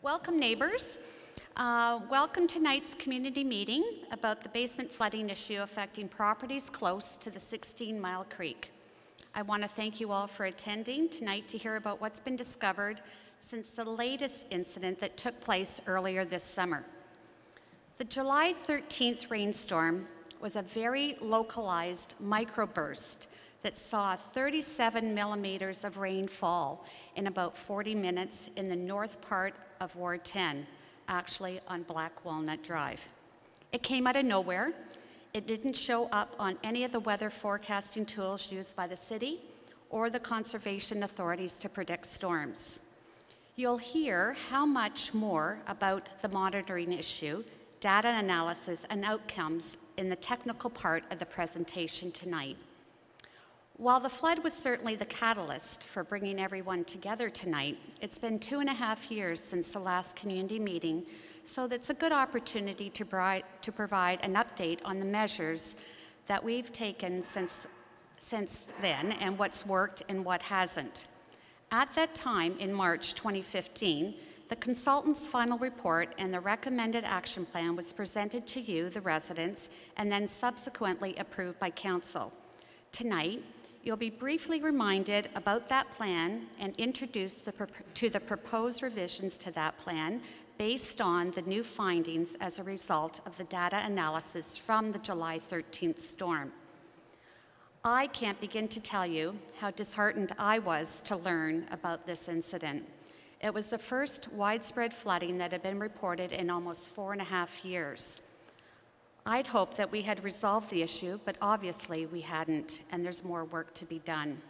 Welcome, neighbors. Welcome to tonight's community meeting about the basement flooding issue affecting properties close to the 16-mile creek. I want to thank you all for attending tonight to hear about what's been discovered since the latest incident that took place earlier this summer. The July 13th rainstorm was a very localized microburst that saw 37 millimeters of rain fall in about 40 minutes in the north part of Ward 10, actually on Black Walnut Drive. It came out of nowhere. It didn't show up on any of the weather forecasting tools used by the city or the conservation authorities to predict storms. You'll hear how much more about the monitoring issue, data analysis, and outcomes in the technical part of the presentation tonight. While the flood was certainly the catalyst for bringing everyone together tonight, it's been 2.5 years since the last community meeting, so that's a good opportunity to provide an update on the measures that we've taken since then and what's worked and what hasn't. At that time, in March 2015, the consultant's final report and the recommended action plan was presented to you, the residents, and then subsequently approved by council. Tonight, you'll be briefly reminded about that plan and introduced to the proposed revisions to that plan based on the new findings as a result of the data analysis from the July 13th storm. I can't begin to tell you how disheartened I was to learn about this incident. It was the first widespread flooding that had been reported in almost 4.5 years. I'd hoped that we had resolved the issue, but obviously we hadn't, and there's more work to be done.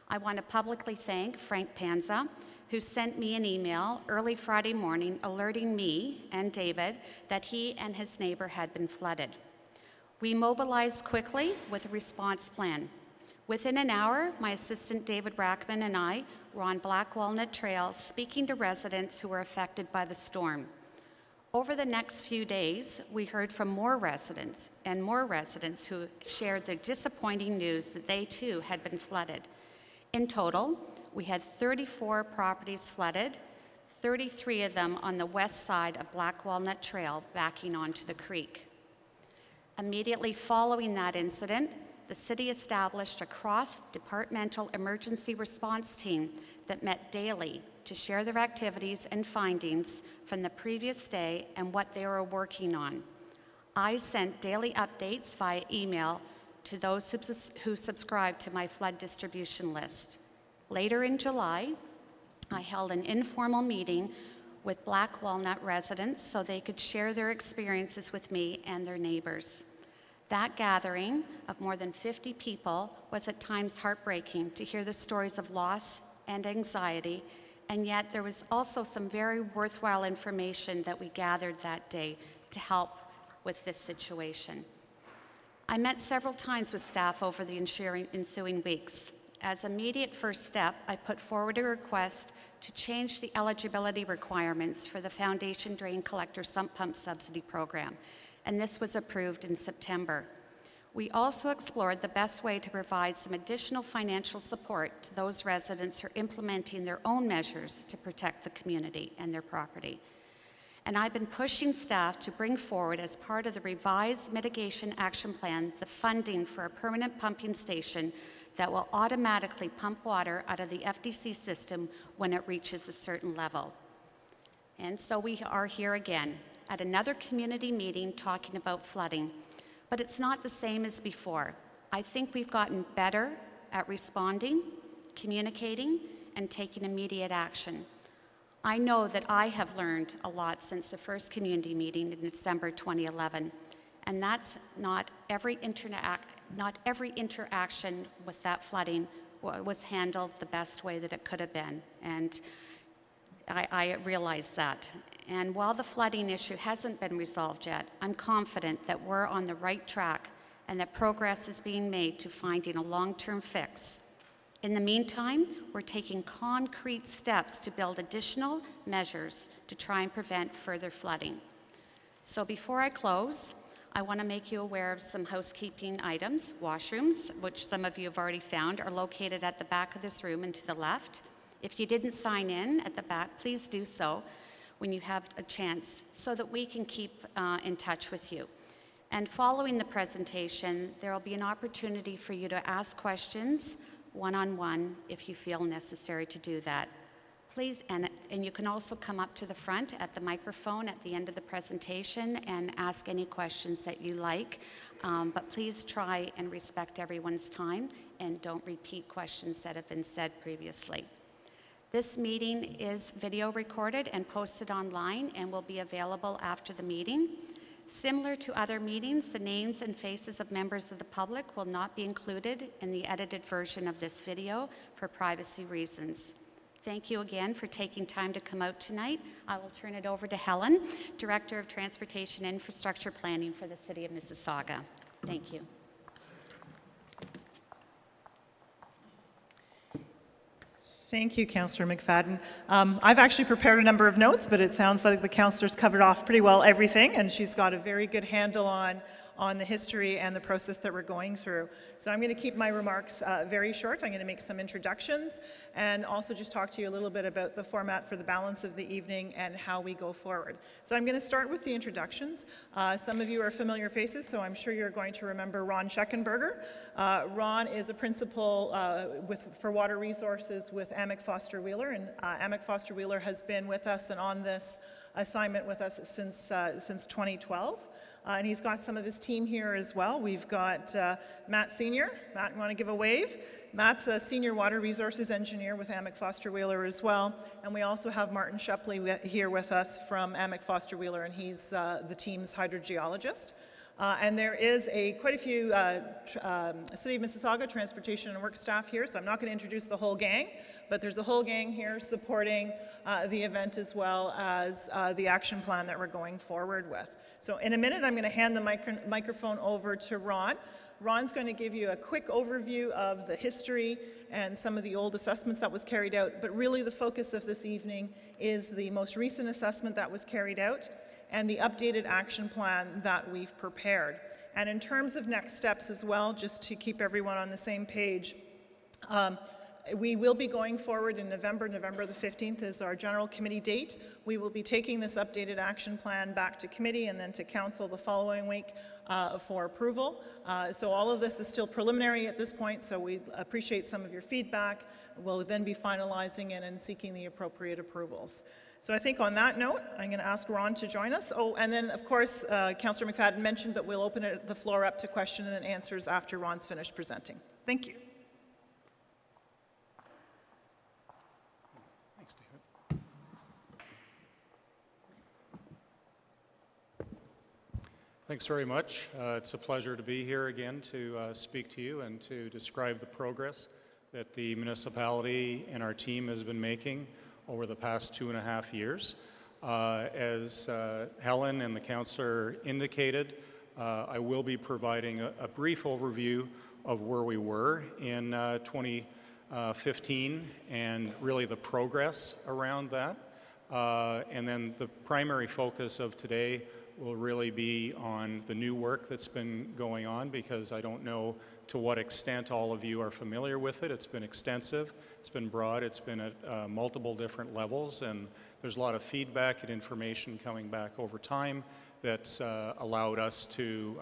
I want to publicly thank Frank Panza, who sent me an email early Friday morning alerting me and David that he and his neighbor had been flooded. We mobilized quickly with a response plan. Within an hour, my assistant David Rackman and I were on Black Walnut Trail speaking to residents who were affected by the storm. Over the next few days, we heard from more residents who shared their disappointing news that they too had been flooded. In total, we had 34 properties flooded, 33 of them on the west side of Black Walnut Trail backing onto the creek. Immediately following that incident, the city established a cross-departmental emergency response team that met daily to share their activities and findings from the previous day and what they were working on. I sent daily updates via email to those who subscribed to my flood distribution list. Later in July, I held an informal meeting with Black Walnut residents so they could share their experiences with me and their neighbors. That gathering of more than 50 people was at times heartbreaking to hear the stories of loss and anxiety, and yet there was also some very worthwhile information that we gathered that day to help with this situation. I met several times with staff over the ensuing weeks. As immediate first step, I put forward a request to change the eligibility requirements for the Foundation Drain Collector Sump Pump Subsidy Program, and this was approved in September. We also explored the best way to provide some additional financial support to those residents who are implementing their own measures to protect the community and their property. And I've been pushing staff to bring forward, as part of the revised mitigation action plan, the funding for a permanent pumping station that will automatically pump water out of the FDC system when it reaches a certain level. And so we are here again at another community meeting talking about flooding. But it's not the same as before. I think we've gotten better at responding, communicating, and taking immediate action. I know that I have learned a lot since the first community meeting in December 2011, and that's not every interaction with that flooding was handled the best way that it could have been, and I realize that. And while the flooding issue hasn't been resolved yet, I'm confident that we're on the right track and that progress is being made to finding a long-term fix. In the meantime, we're taking concrete steps to build additional measures to try and prevent further flooding. So before I close, I want to make you aware of some housekeeping items. Washrooms, which some of you have already found, are located at the back of this room and to the left. If you didn't sign in at the back, please do so. when you have a chance so that we can keep in touch with you. And following the presentation, there will be an opportunity for you to ask questions one-on-one if you feel necessary to do that. Please, and you can also come up to the front at the microphone at the end of the presentation and ask any questions that you like. But please try and respect everyone's time and don't repeat questions that have been said previously. This meeting is video recorded and posted online and will be available after the meeting. Similar to other meetings, the names and faces of members of the public will not be included in the edited version of this video for privacy reasons. Thank you again for taking time to come out tonight. I will turn it over to Helen, Director of Transportation and Infrastructure Planning for the City of Mississauga. Thank you. Thank you, Councillor McFadden. I've actually prepared a number of notes, but it sounds like the councillor's covered off pretty well everything, and she's got a very good handle on the history and the process that we're going through. So I'm going to keep my remarks very short. I'm going to make some introductions and also just talk to you a little bit about the format for the balance of the evening and how we go forward. So I'm going to start with the introductions. Some of you are familiar faces, so I'm sure you're going to remember Ron Scheckenberger. Ron is a principal for water resources with Amick Foster Wheeler, and Amick Foster Wheeler has been with us and on this assignment with us since 2012. And he's got some of his team here as well. We've got Matt Senior. Matt, you want to give a wave? Matt's a Senior Water Resources Engineer with Amick Foster Wheeler as well. And we also have Martin Shepley here with us from Amick Foster Wheeler, and he's the team's hydrogeologist. And there is quite a few City of Mississauga transportation and work staff here, so I'm not going to introduce the whole gang, but there's a whole gang here supporting the event as well as the action plan that we're going forward with. So in a minute, I'm going to hand the microphone over to Ron. Ron's going to give you a quick overview of the history and some of the old assessments that was carried out, but really the focus of this evening is the most recent assessment that was carried out and the updated action plan that we've prepared. And in terms of next steps as well, just to keep everyone on the same page, we will be going forward in November. November the 15th is our general committee date. We will be taking this updated action plan back to committee and then to council the following week for approval. So all of this is still preliminary at this point, so we appreciate some of your feedback. We'll then be finalizing it and seeking the appropriate approvals. So I think on that note, I'm going to ask Ron to join us. Oh, and then of course, Councillor McFadden mentioned, but we'll open the floor up to question and answers after Ron's finished presenting. Thank you. Thanks very much. It's a pleasure to be here again to speak to you and to describe the progress that the municipality and our team has been making over the past 2.5 years. As Helen and the councillor indicated, I will be providing a brief overview of where we were in 2015 and really the progress around that. And then the primary focus of today will really be on the new work that's been going on, because I don't know to what extent all of you are familiar with it. It's been extensive, it's been broad, it's been at multiple different levels, and there's a lot of feedback and information coming back over time that's allowed us to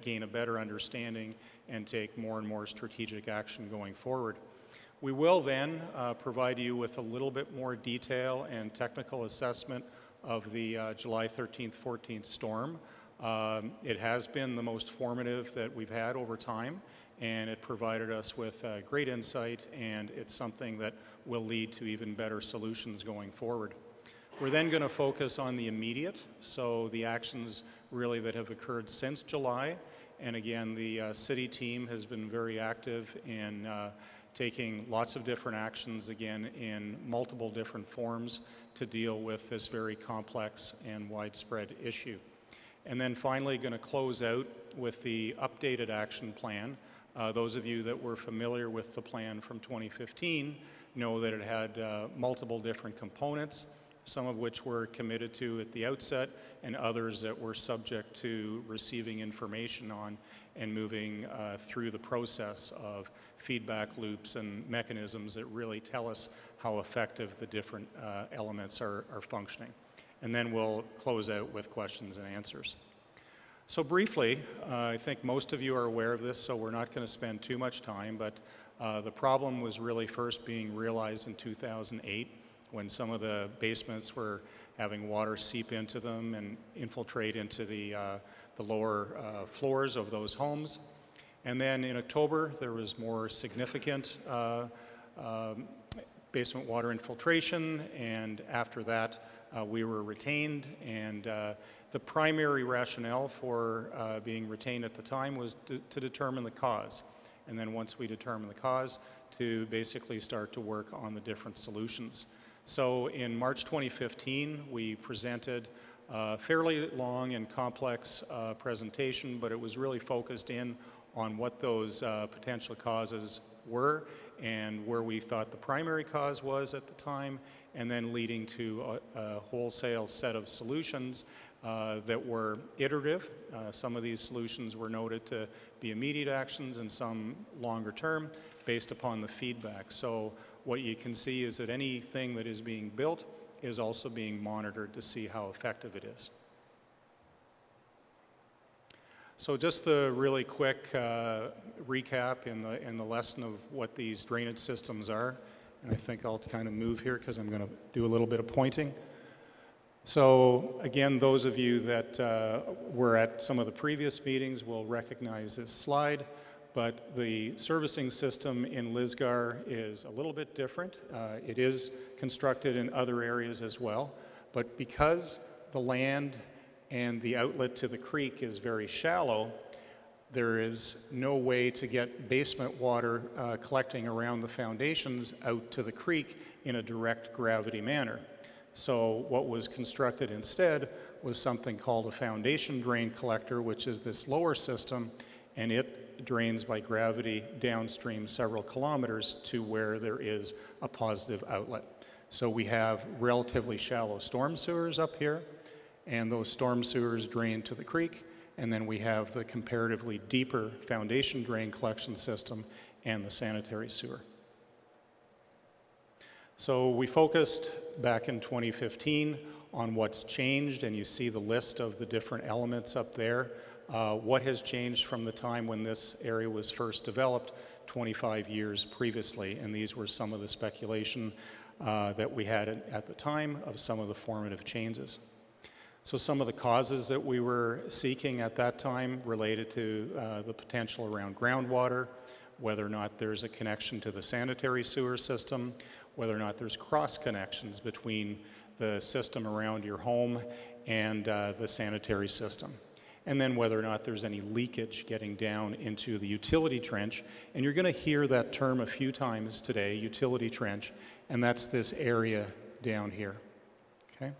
gain a better understanding and take more and more strategic action going forward. We will then provide you with a little bit more detail and technical assessment of the July 13th, 14th storm. It has been the most formative that we've had over time, and it provided us with great insight, and it's something that will lead to even better solutions going forward. We're then going to focus on the immediate, so the actions really that have occurred since July, and again, the city team has been very active in taking lots of different actions, again, in multiple different forms to deal with this very complex and widespread issue. And then finally, going to close out with the updated action plan. Those of you that were familiar with the plan from 2015 know that it had multiple different components, some of which were committed to at the outset, and others that were subject to receiving information on and moving through the process of feedback loops and mechanisms that really tell us how effective the different elements are functioning. and then we'll close out with questions and answers. So briefly, I think most of you are aware of this, so we're not going to spend too much time, but the problem was really first being realized in 2008 when some of the basements were having water seep into them and infiltrate into the lower floors of those homes. And then in October, there was more significant basement water infiltration, and after that, we were retained, and the primary rationale for being retained at the time was to determine the cause. And then once we determine the cause, to basically start to work on the different solutions. So in March 2015, we presented a fairly long and complex presentation, but it was really focused in on what those potential causes were and where we thought the primary cause was at the time, and then leading to a wholesale set of solutions that were iterative. Some of these solutions were noted to be immediate actions and some longer term based upon the feedback. So what you can see is that anything that is being built is also being monitored to see how effective it is. So just the really quick recap in the lesson of what these drainage systems are. And I think I'll kind of move here because I'm going to do a little bit of pointing. So again, those of you that were at some of the previous meetings will recognize this slide, but the servicing system in Lisgar is a little bit different. It is constructed in other areas as well, but because the land and the outlet to the creek is very shallow, there is no way to get basement water collecting around the foundations out to the creek in a direct gravity manner. So what was constructed instead was something called a foundation drain collector, which is this lower system, and it drains by gravity downstream several kilometers to where there is a positive outlet. So we have relatively shallow storm sewers up here, and those storm sewers drain to the creek, and then we have the comparatively deeper foundation drain collection system and the sanitary sewer. So we focused back in 2015 on what's changed, and you see the list of the different elements up there. What has changed from the time when this area was first developed 25 years previously, and these were some of the speculation that we had at the time of some of the formative changes. So some of the causes that we were seeking at that time related to the potential around groundwater, whether or not there's a connection to the sanitary sewer system, whether or not there's cross connections between the system around your home and the sanitary system. And then whether or not there's any leakage getting down into the utility trench. And you're going to hear that term a few times today, utility trench, and that's this area down here. Okay?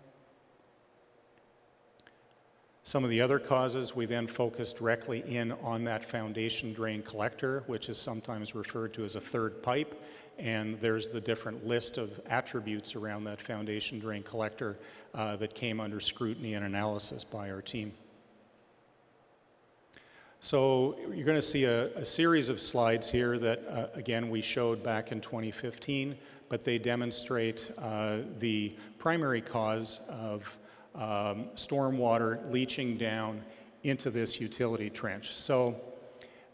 Some of the other causes, we then focused directly in on that foundation drain collector, which is sometimes referred to as a third pipe, and there's the different list of attributes around that foundation drain collector that came under scrutiny and analysis by our team. So you're going to see a series of slides here that, again, we showed back in 2015, but they demonstrate the primary cause of stormwater leaching down into this utility trench. So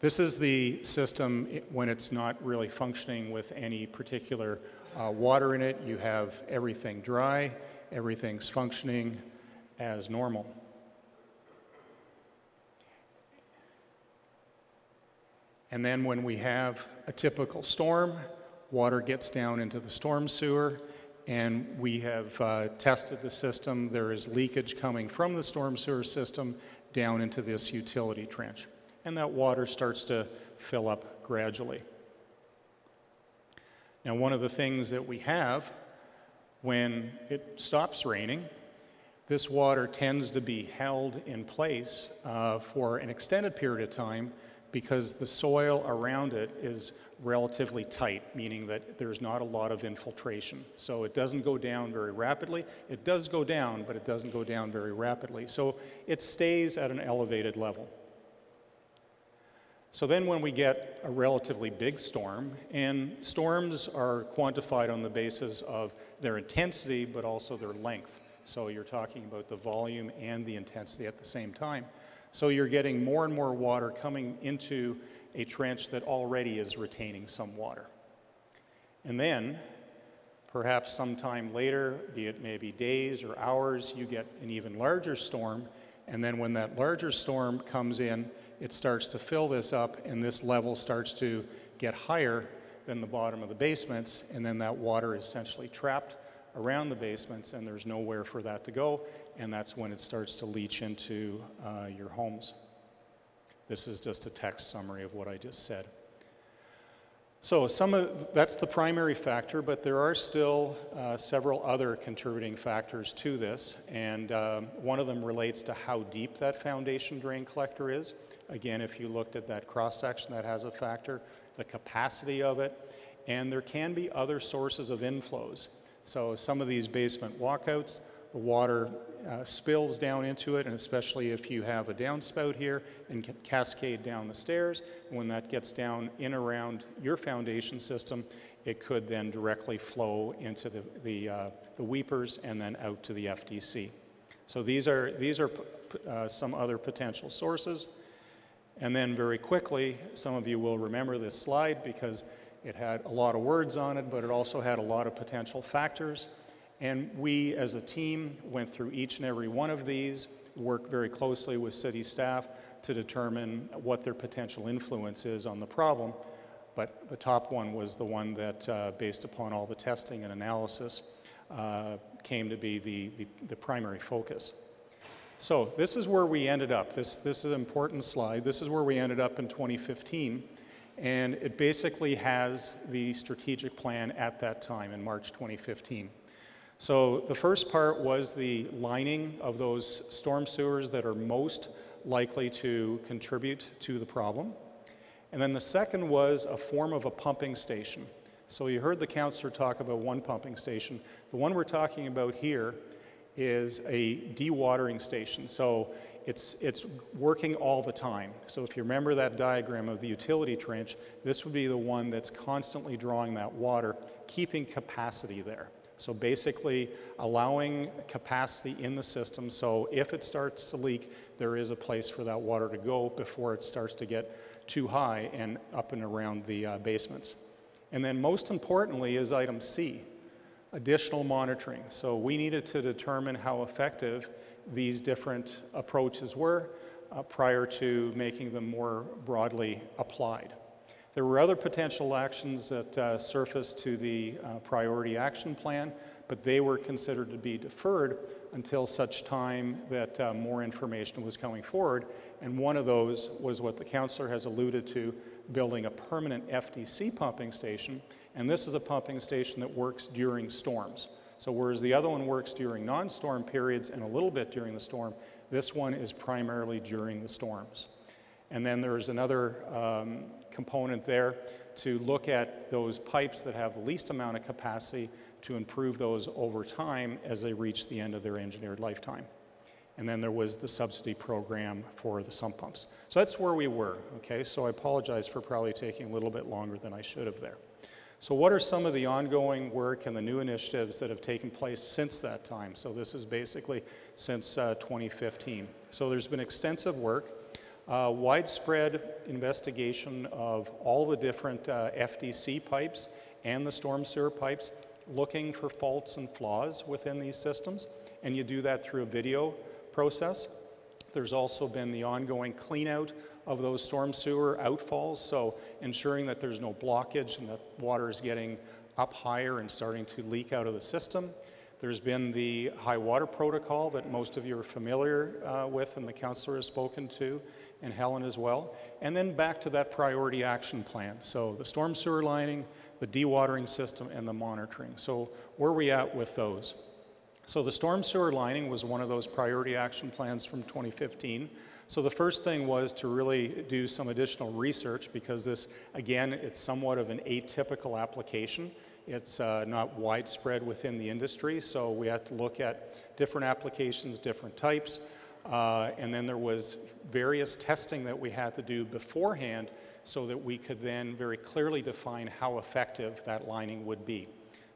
this is the system when it's not really functioning with any particular water in it. You have everything dry, everything's functioning as normal. And then when we have a typical storm, water gets down into the storm sewer, and we have tested the system. There is leakage coming from the storm sewer system down into this utility trench. And that water starts to fill up gradually. Now, one of the things that we have when it stops raining, this water tends to be held in place for an extended period of time because the soil around it is relatively tight, meaning that there's not a lot of infiltration. So it doesn't go down very rapidly. It does go down, but it doesn't go down very rapidly. So it stays at an elevated level. So then when we get a relatively big storm, and storms are quantified on the basis of their intensity, but also their length. So you're talking about the volume and the intensity at the same time. So you're getting more and more water coming into a trench that already is retaining some water. And then, perhaps sometime later, be it maybe days or hours, you get an even larger storm, and then when that larger storm comes in, it starts to fill this up, and this level starts to get higher than the bottom of the basements, and then that water is essentially trapped around the basements, and there's nowhere for that to go, and that's when it starts to leach into your homes. This is just a text summary of what I just said. So that's the primary factor, but there are still several other contributing factors to this, and one of them relates to how deep that foundation drain collector is. Again, if you looked at that cross-section, that has a factor, the capacity of it, and there can be other sources of inflows. So some of these basement walkouts, the water spills down into it, and especially if you have a downspout here and can cascade down the stairs, and when that gets down in around your foundation system, it could then directly flow into the weepers and then out to the FDC. So these are some other potential sources. And then very quickly, some of you will remember this slide because it had a lot of words on it, but it also had a lot of potential factors. And we, as a team, went through each and every one of these, worked very closely with city staff to determine what their potential influence is on the problem. But the top one was the one that, based upon all the testing and analysis, came to be the primary focus. So this is where we ended up. This is an important slide. This is where we ended up in 2015. And it basically has the strategic plan at that time in March 2015. So the first part was the lining of those storm sewers that are most likely to contribute to the problem. And then the second was a form of a pumping station. So you heard the councillor talk about one pumping station. The one we're talking about here is a dewatering station. So it's working all the time. So if you remember that diagram of the utility trench, this would be the one that's constantly drawing that water, keeping capacity there. So basically allowing capacity in the system, so if it starts to leak, there is a place for that water to go before it starts to get too high and up and around the basements. And then most importantly is item C, additional monitoring. So we needed to determine how effective these different approaches were prior to making them more broadly applied. There were other potential actions that surfaced to the priority action plan, but they were considered to be deferred until such time that more information was coming forward. And one of those was what the councillor has alluded to, building a permanent FDC pumping station. And this is a pumping station that works during storms. So whereas the other one works during non-storm periods and a little bit during the storm, this one is primarily during the storms. And then there's another component there to look at those pipes that have the least amount of capacity to improve those over time as they reach the end of their engineered lifetime. And then there was the subsidy program for the sump pumps. So that's where we were, okay? So I apologize for probably taking a little bit longer than I should have there. So what are some of the ongoing work and the new initiatives that have taken place since that time? So this is basically since 2015. So there's been extensive work, widespread investigation of all the different FDC pipes and the storm sewer pipes, looking for faults and flaws within these systems, and you do that through a video process. There's also been the ongoing clean out of those storm sewer outfalls, so ensuring that there's no blockage and that water is getting up higher and starting to leak out of the system. There's been the high water protocol that most of you are familiar with and the councillor has spoken to, and Helen as well. And then back to that priority action plan. So the storm sewer lining, the dewatering system, and the monitoring. So where are we at with those? So the storm sewer lining was one of those priority action plans from 2015. So the first thing was to really do some additional research because this, again, it's somewhat of an atypical application. It's not widespread within the industry, so we had to look at different applications, different types, and then there was various testing that we had to do beforehand so that we could then very clearly define how effective that lining would be.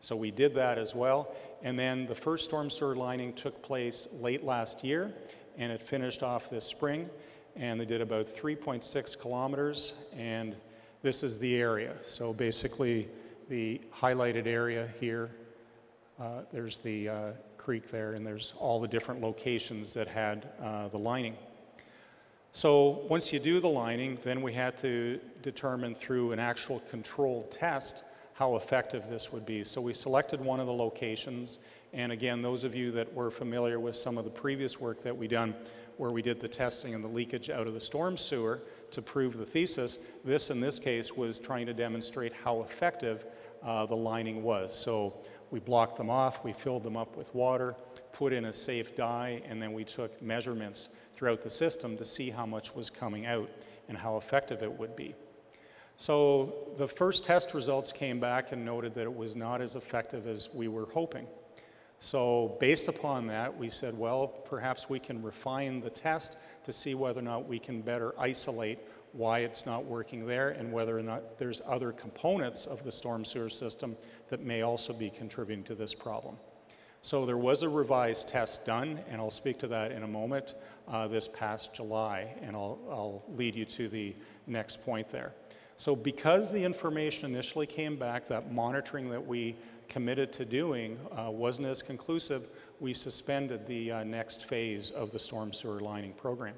So we did that as well. And then the first storm sewer lining took place late last year, and it finished off this spring. And they did about 3.6 kilometers, and this is the area. So basically, the highlighted area here, there's the creek there, and there's all the different locations that had the lining. So once you do the lining, then we had to determine through an actual controlled test how effective this would be. So we selected one of the locations, and again, those of you that were familiar with some of the previous work that we done, where we did the testing and the leakage out of the storm sewer to prove the thesis, this in this case was trying to demonstrate how effective the lining was. So we blocked them off, we filled them up with water, put in a safe dye, and then we took measurements throughout the system to see how much was coming out and how effective it would be. So the first test results came back and noted that it was not as effective as we were hoping. So based upon that, we said, well, perhaps we can refine the test to see whether or not we can better isolate why it's not working there and whether or not there's other components of the storm sewer system that may also be contributing to this problem. So there was a revised test done, and I'll speak to that in a moment, this past July, and I'll lead you to the next point there. So because the information initially came back, that monitoring that we committed to doing wasn't as conclusive, we suspended the next phase of the storm sewer lining program.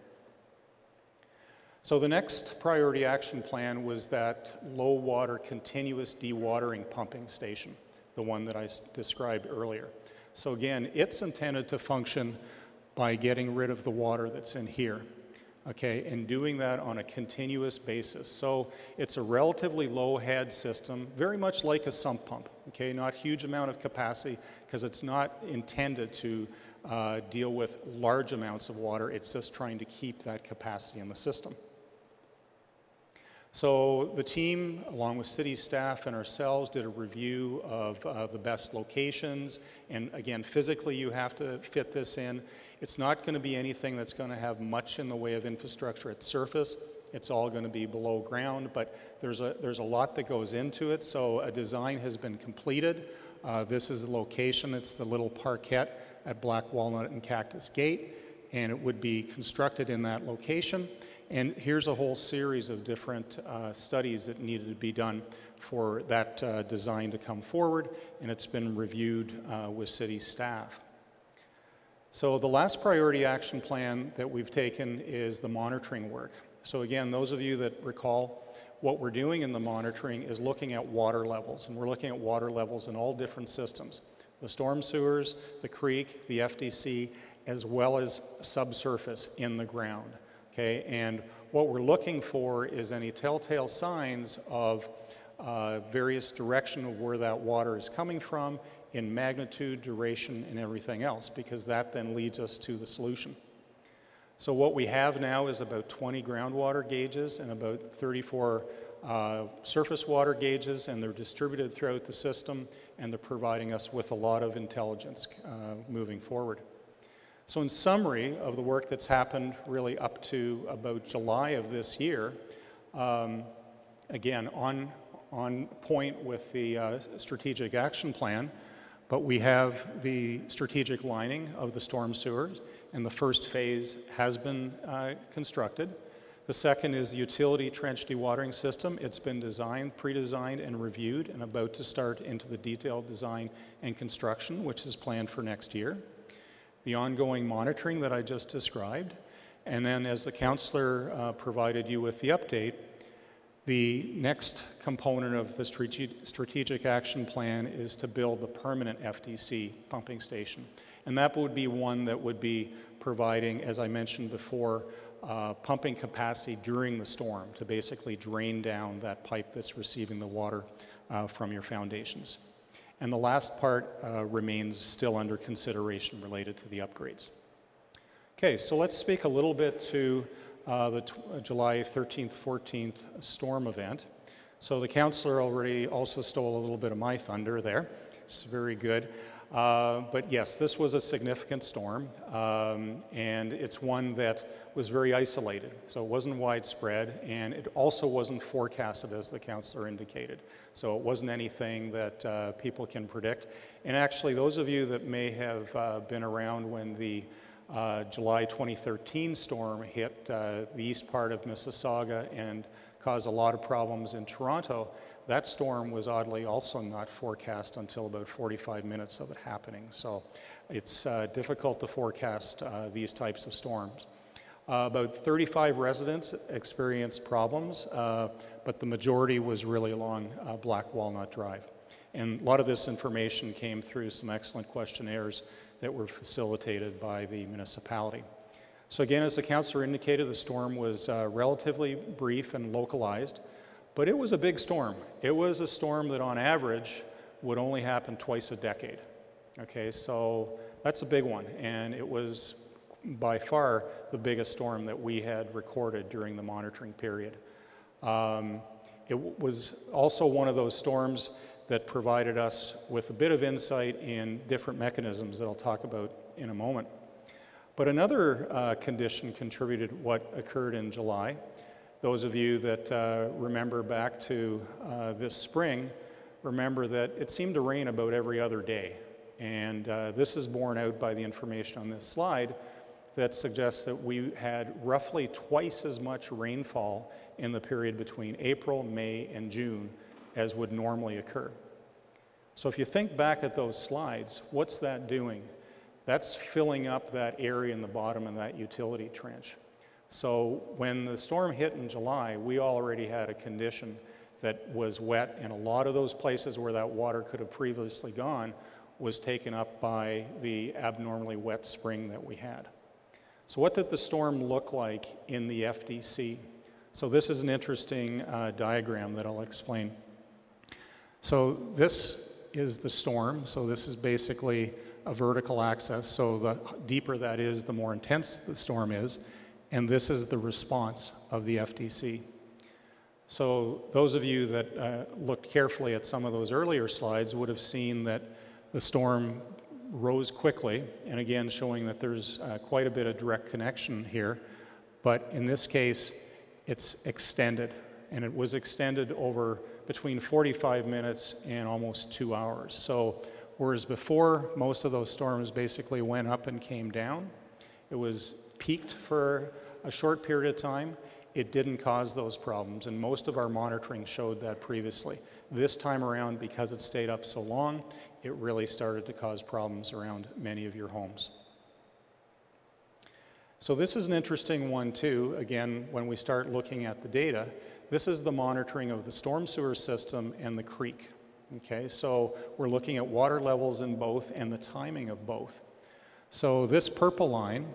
So the next priority action plan was that low water continuous dewatering pumping station, the one that I described earlier. So again, it's intended to function by getting rid of the water that's in here, okay, and doing that on a continuous basis. So it's a relatively low head system, very much like a sump pump, okay, not huge amount of capacity because it's not intended to deal with large amounts of water. It's just trying to keep that capacity in the system. So the team, along with city staff and ourselves, did a review of the best locations. And again, physically, you have to fit this in. It's not going to be anything that's going to have much in the way of infrastructure at surface. It's all going to be below ground, but there's a lot that goes into it. So a design has been completed. This is the location. It's the little parquet at Black Walnut and Cactus Gate, and it would be constructed in that location. And here's a whole series of different studies that needed to be done for that design to come forward, and it's been reviewed with city staff. So the last priority action plan that we've taken is the monitoring work. So again, those of you that recall, what we're doing in the monitoring is looking at water levels, and we're looking at water levels in all different systems. The storm sewers, the creek, the FDC, as well as subsurface in the ground. Okay, and what we're looking for is any telltale signs of various direction of where that water is coming from in magnitude, duration, and everything else, because that then leads us to the solution. So what we have now is about 20 groundwater gauges and about 34 surface water gauges, and they're distributed throughout the system, and they're providing us with a lot of intelligence moving forward. So in summary of the work that's happened really up to about July of this year, again, on point with the strategic action plan, but we have the strategic lining of the storm sewers, and the first phase has been constructed. The second is the utility trench dewatering system. It's been designed, pre-designed, and reviewed, and about to start into the detailed design and construction, which is planned for next year. The ongoing monitoring that I just described, and then as the councillor provided you with the update, the next component of the strategic action plan is to build the permanent FDC pumping station. And that would be one that would be providing, as I mentioned before, pumping capacity during the storm to basically drain down that pipe that's receiving the water from your foundations. And the last part remains still under consideration related to the upgrades. Okay, so let's speak a little bit to the July 13th, 14th storm event. So the councillor already also stole a little bit of my thunder there. It's very good. But yes, this was a significant storm, and it's one that was very isolated. So it wasn't widespread, and it also wasn't forecasted, as the councillor indicated. So it wasn't anything that people can predict. And actually, those of you that may have been around when the July 2013 storm hit the east part of Mississauga and caused a lot of problems in Toronto, that storm was oddly also not forecast until about 45 minutes of it happening. So it's difficult to forecast these types of storms. About 35 residents experienced problems, but the majority was really along Black Walnut Drive. And a lot of this information came through some excellent questionnaires that were facilitated by the municipality. So again, as the councillor indicated, the storm was relatively brief and localized, but it was a big storm. It was a storm that on average would only happen twice a decade. Okay, so that's a big one, and it was by far the biggest storm that we had recorded during the monitoring period. It was also one of those storms that provided us with a bit of insight in different mechanisms that I'll talk about in a moment. But another condition contributed what occurred in July. Those of you that remember back to this spring, remember that it seemed to rain about every other day. And this is borne out by the information on this slide that suggests that we had roughly twice as much rainfall in the period between April, May, and June as would normally occur. So if you think back at those slides, what's that doing? That's filling up that area in the bottom of that utility trench. So when the storm hit in July, we already had a condition that was wet, and a lot of those places where that water could have previously gone was taken up by the abnormally wet spring that we had. So what did the storm look like in the FDC? So this is an interesting diagram that I'll explain. So this is the storm. So this is basically a vertical axis. So the deeper that is, the more intense the storm is. And this is the response of the FDC. So those of you that looked carefully at some of those earlier slides would have seen that the storm rose quickly, and again showing that there's quite a bit of direct connection here. But in this case, it's extended, and it was extended over between 45 minutes and almost 2 hours. So whereas before, most of those storms basically went up and came down, it was peaked for a short period of time. It didn't cause those problems, and most of our monitoring showed that previously. This time around, because it stayed up so long, it really started to cause problems around many of your homes. So this is an interesting one too. Again, when we start looking at the data, this is the monitoring of the storm sewer system and the creek. Okay, so we're looking at water levels in both and the timing of both. So this purple line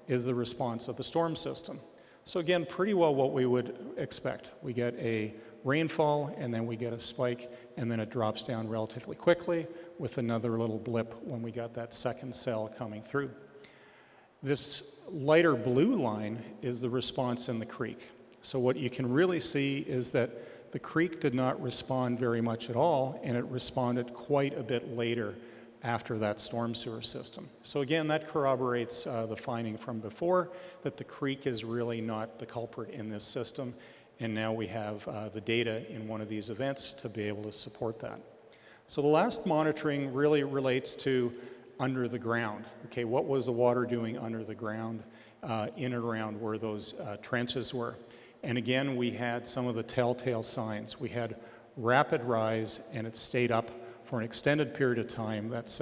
is the response of the storm system. So again, pretty well what we would expect. We get a rainfall, and then we get a spike, and then it drops down relatively quickly with another little blip when we got that second cell coming through. This lighter blue line is the response in the creek. So what you can really see is that the creek did not respond very much at all, and it responded quite a bit later after that storm sewer system. So again, that corroborates the finding from before, that the creek is really not the culprit in this system, and now we have the data in one of these events to be able to support that. So the last monitoring really relates to under the ground. Okay, what was the water doing under the ground, in and around where those trenches were? And again, we had some of the telltale signs. We had rapid rise, and it stayed up for an extended period of time. That's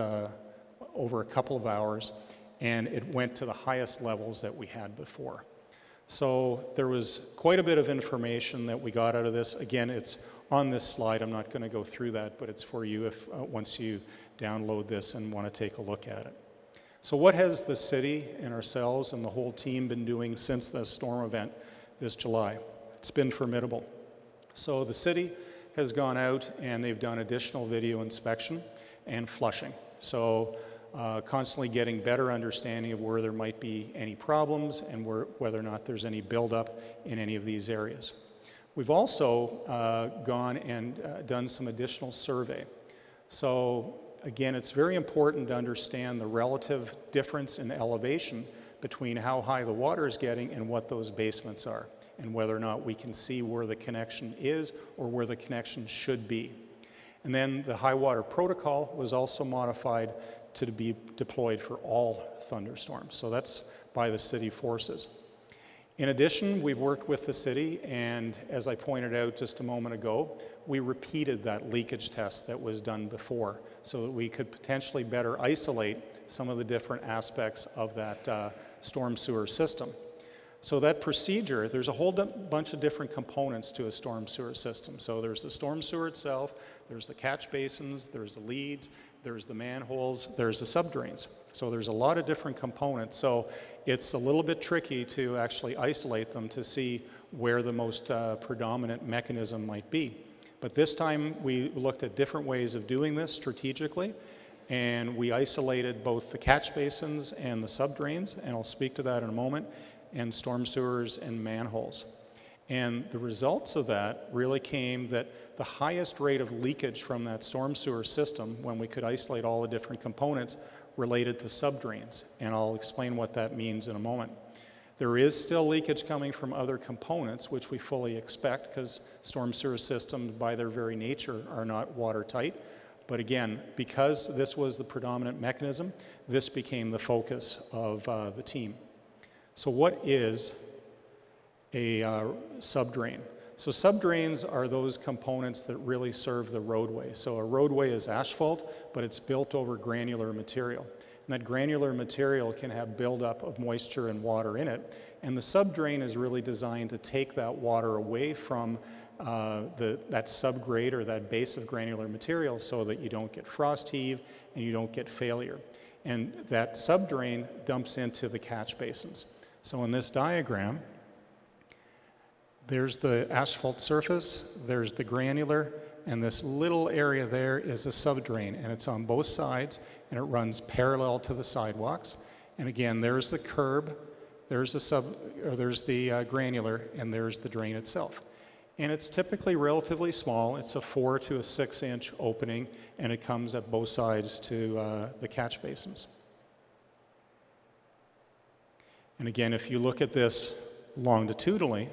over a couple of hours, and it went to the highest levels that we had before. So there was quite a bit of information that we got out of this. Again, it's on this slide. I'm not going to go through that, but it's for you if once you download this and want to take a look at it. So what has the city and ourselves and the whole team been doing since the storm event this July? It's been formidable. So the city has gone out and they've done additional video inspection and flushing. So constantly getting better understanding of where there might be any problems and whether or not there's any buildup in any of these areas. We've also gone and done some additional survey. So again, it's very important to understand the relative difference in elevation between how high the water is getting and what those basements are, and whether or not we can see where the connection is or where the connection should be. And then the high water protocol was also modified to be deployed for all thunderstorms. So that's by the city forces. In addition, we've worked with the city, and as I pointed out just a moment ago, we repeated that leakage test that was done before so that we could potentially better isolate some of the different aspects of that storm sewer system. So that procedure, there's a whole bunch of different components to a storm sewer system. So there's the storm sewer itself, there's the catch basins, there's the leads, there's the manholes, there's the subdrains. So there's a lot of different components. So it's a little bit tricky to actually isolate them to see where the most predominant mechanism might be. But this time we looked at different ways of doing this strategically, and we isolated both the catch basins and the subdrains, and I'll speak to that in a moment, and storm sewers and manholes. And the results of that really came that the highest rate of leakage from that storm sewer system, when we could isolate all the different components, related to subdrains. And I'll explain what that means in a moment. There is still leakage coming from other components, which we fully expect, because storm sewer systems, by their very nature, are not watertight. But again, because this was the predominant mechanism, this became the focus of the team. So what is a subdrain? So subdrains are those components that really serve the roadway. So a roadway is asphalt, but it's built over granular material. And that granular material can have buildup of moisture and water in it. And the subdrain is really designed to take that water away from that subgrade or that base of granular material so that you don't get frost heave and you don't get failure. And that subdrain dumps into the catch basins. So in this diagram, there's the asphalt surface, there's the granular, and this little area there is a subdrain, and it's on both sides, and it runs parallel to the sidewalks. And again, there's the curb, there's the granular, and there's the drain itself. And it's typically relatively small. It's a 4 to a 6 inch opening, and it comes at both sides to the catch basins. And again, if you look at this longitudinally,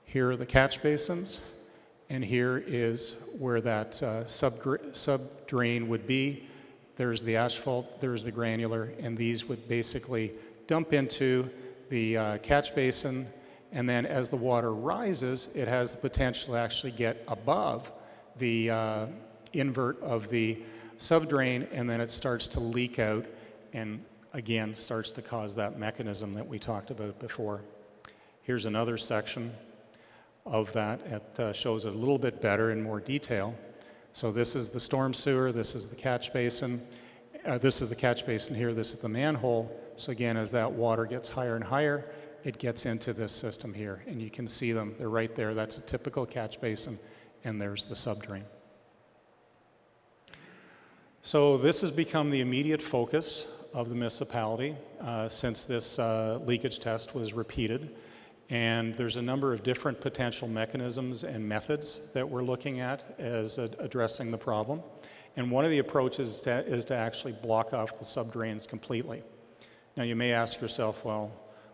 here are the catch basins, and here is where that sub-drain would be. There's the asphalt, there's the granular, and these would basically dump into the catch basin, and then as the water rises, it has the potential to actually get above the invert of the subdrain, and then it starts to leak out and again starts to cause that mechanism that we talked about before. Here's another section of that. It shows it a little bit better in more detail. So this is the storm sewer, this is the catch basin, this is the catch basin here, this is the manhole. So again, as that water gets higher and higher, it gets into this system here, and you can see them, they're right there. That's a typical catch basin, and there's the subdrain. So this has become the immediate focus of the municipality since this leakage test was repeated. And there's a number of different potential mechanisms and methods that we're looking at as addressing the problem. And one of the approaches is to actually block off the subdrains completely. Now you may ask yourself, well,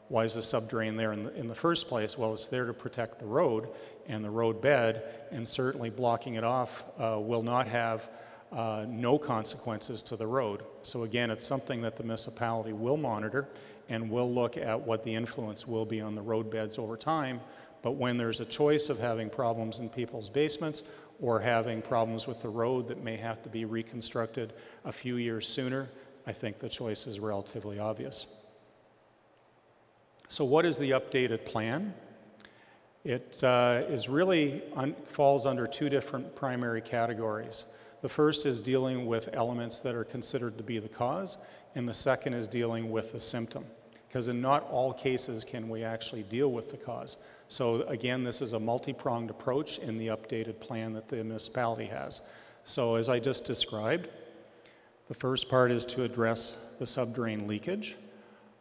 why is the subdrain there in the first place? Well, it's there to protect the road and the road bed, and certainly blocking it off will not have no consequences to the road. So again, it's something that the municipality will monitor, and we'll look at what the influence will be on the road beds over time. But when there's a choice of having problems in people's basements or having problems with the road that may have to be reconstructed a few years sooner, I think the choice is relatively obvious. So what is the updated plan? It is really falls under two different primary categories. The first is dealing with elements that are considered to be the cause, and the second is dealing with the symptom, because in not all cases can we actually deal with the cause. So again, this is a multi-pronged approach in the updated plan that the municipality has. So as I just described, the first part is to address the subdrain leakage.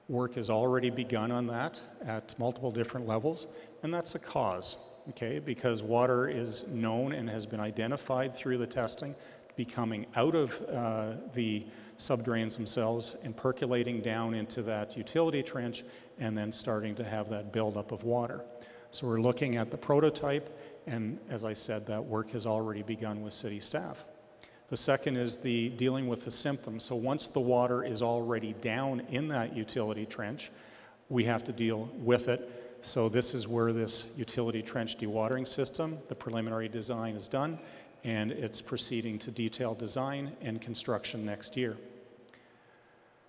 Work has already begun on that at multiple different levels, and that's a cause, okay? Because water is known and has been identified through the testing be coming out of the subdrains themselves and percolating down into that utility trench and then starting to have that buildup of water. So we're looking at the prototype, and as I said, that work has already begun with city staff. The second is the dealing with the symptoms. So once the water is already down in that utility trench, we have to deal with it. So this is where this utility trench dewatering system, the preliminary design is done, and it's proceeding to detailed design and construction next year.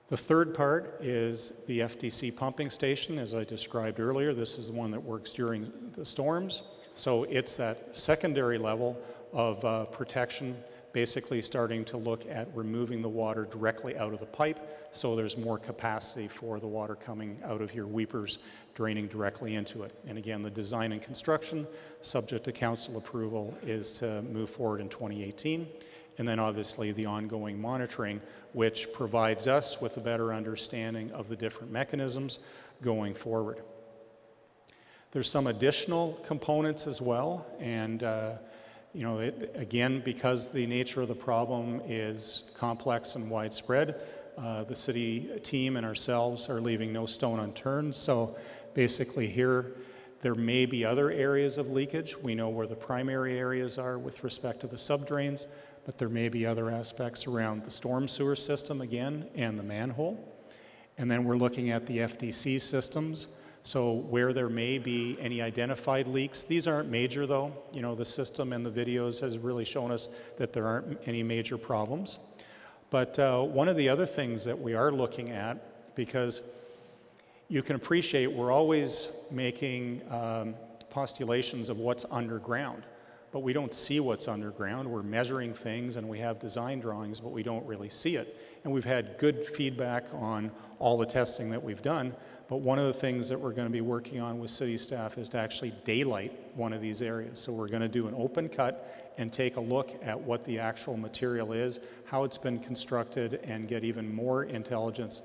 The third part is the FDC pumping station, as I described earlier. This is the one that works during the storms. So it's that secondary level of protection, basically starting to look at removing the water directly out of the pipe, so there's more capacity for the water coming out of your weepers, draining directly into it. And again, the design and construction, subject to council approval, is to move forward in 2018. And then obviously the ongoing monitoring, which provides us with a better understanding of the different mechanisms going forward. There's some additional components as well, and you know, again, because the nature of the problem is complex and widespread, the city team and ourselves are leaving no stone unturned. So basically here, there may be other areas of leakage. We know where the primary areas are with respect to the subdrains, but there may be other aspects around the storm sewer system again and the manhole. And then we're looking at the FDC systems. So where there may be any identified leaks, these aren't major though. You know, the system and the videos has really shown us that there aren't any major problems. But one of the other things that we are looking at, because you can appreciate we're always making postulations of what's underground, but we don't see what's underground. We're measuring things and we have design drawings, but we don't really see it. And we've had good feedback on all the testing that we've done. But one of the things that we're going to be working on with city staff is to actually daylight one of these areas. So we're going to do an open cut and take a look at what the actual material is, how it's been constructed, and get even more intelligence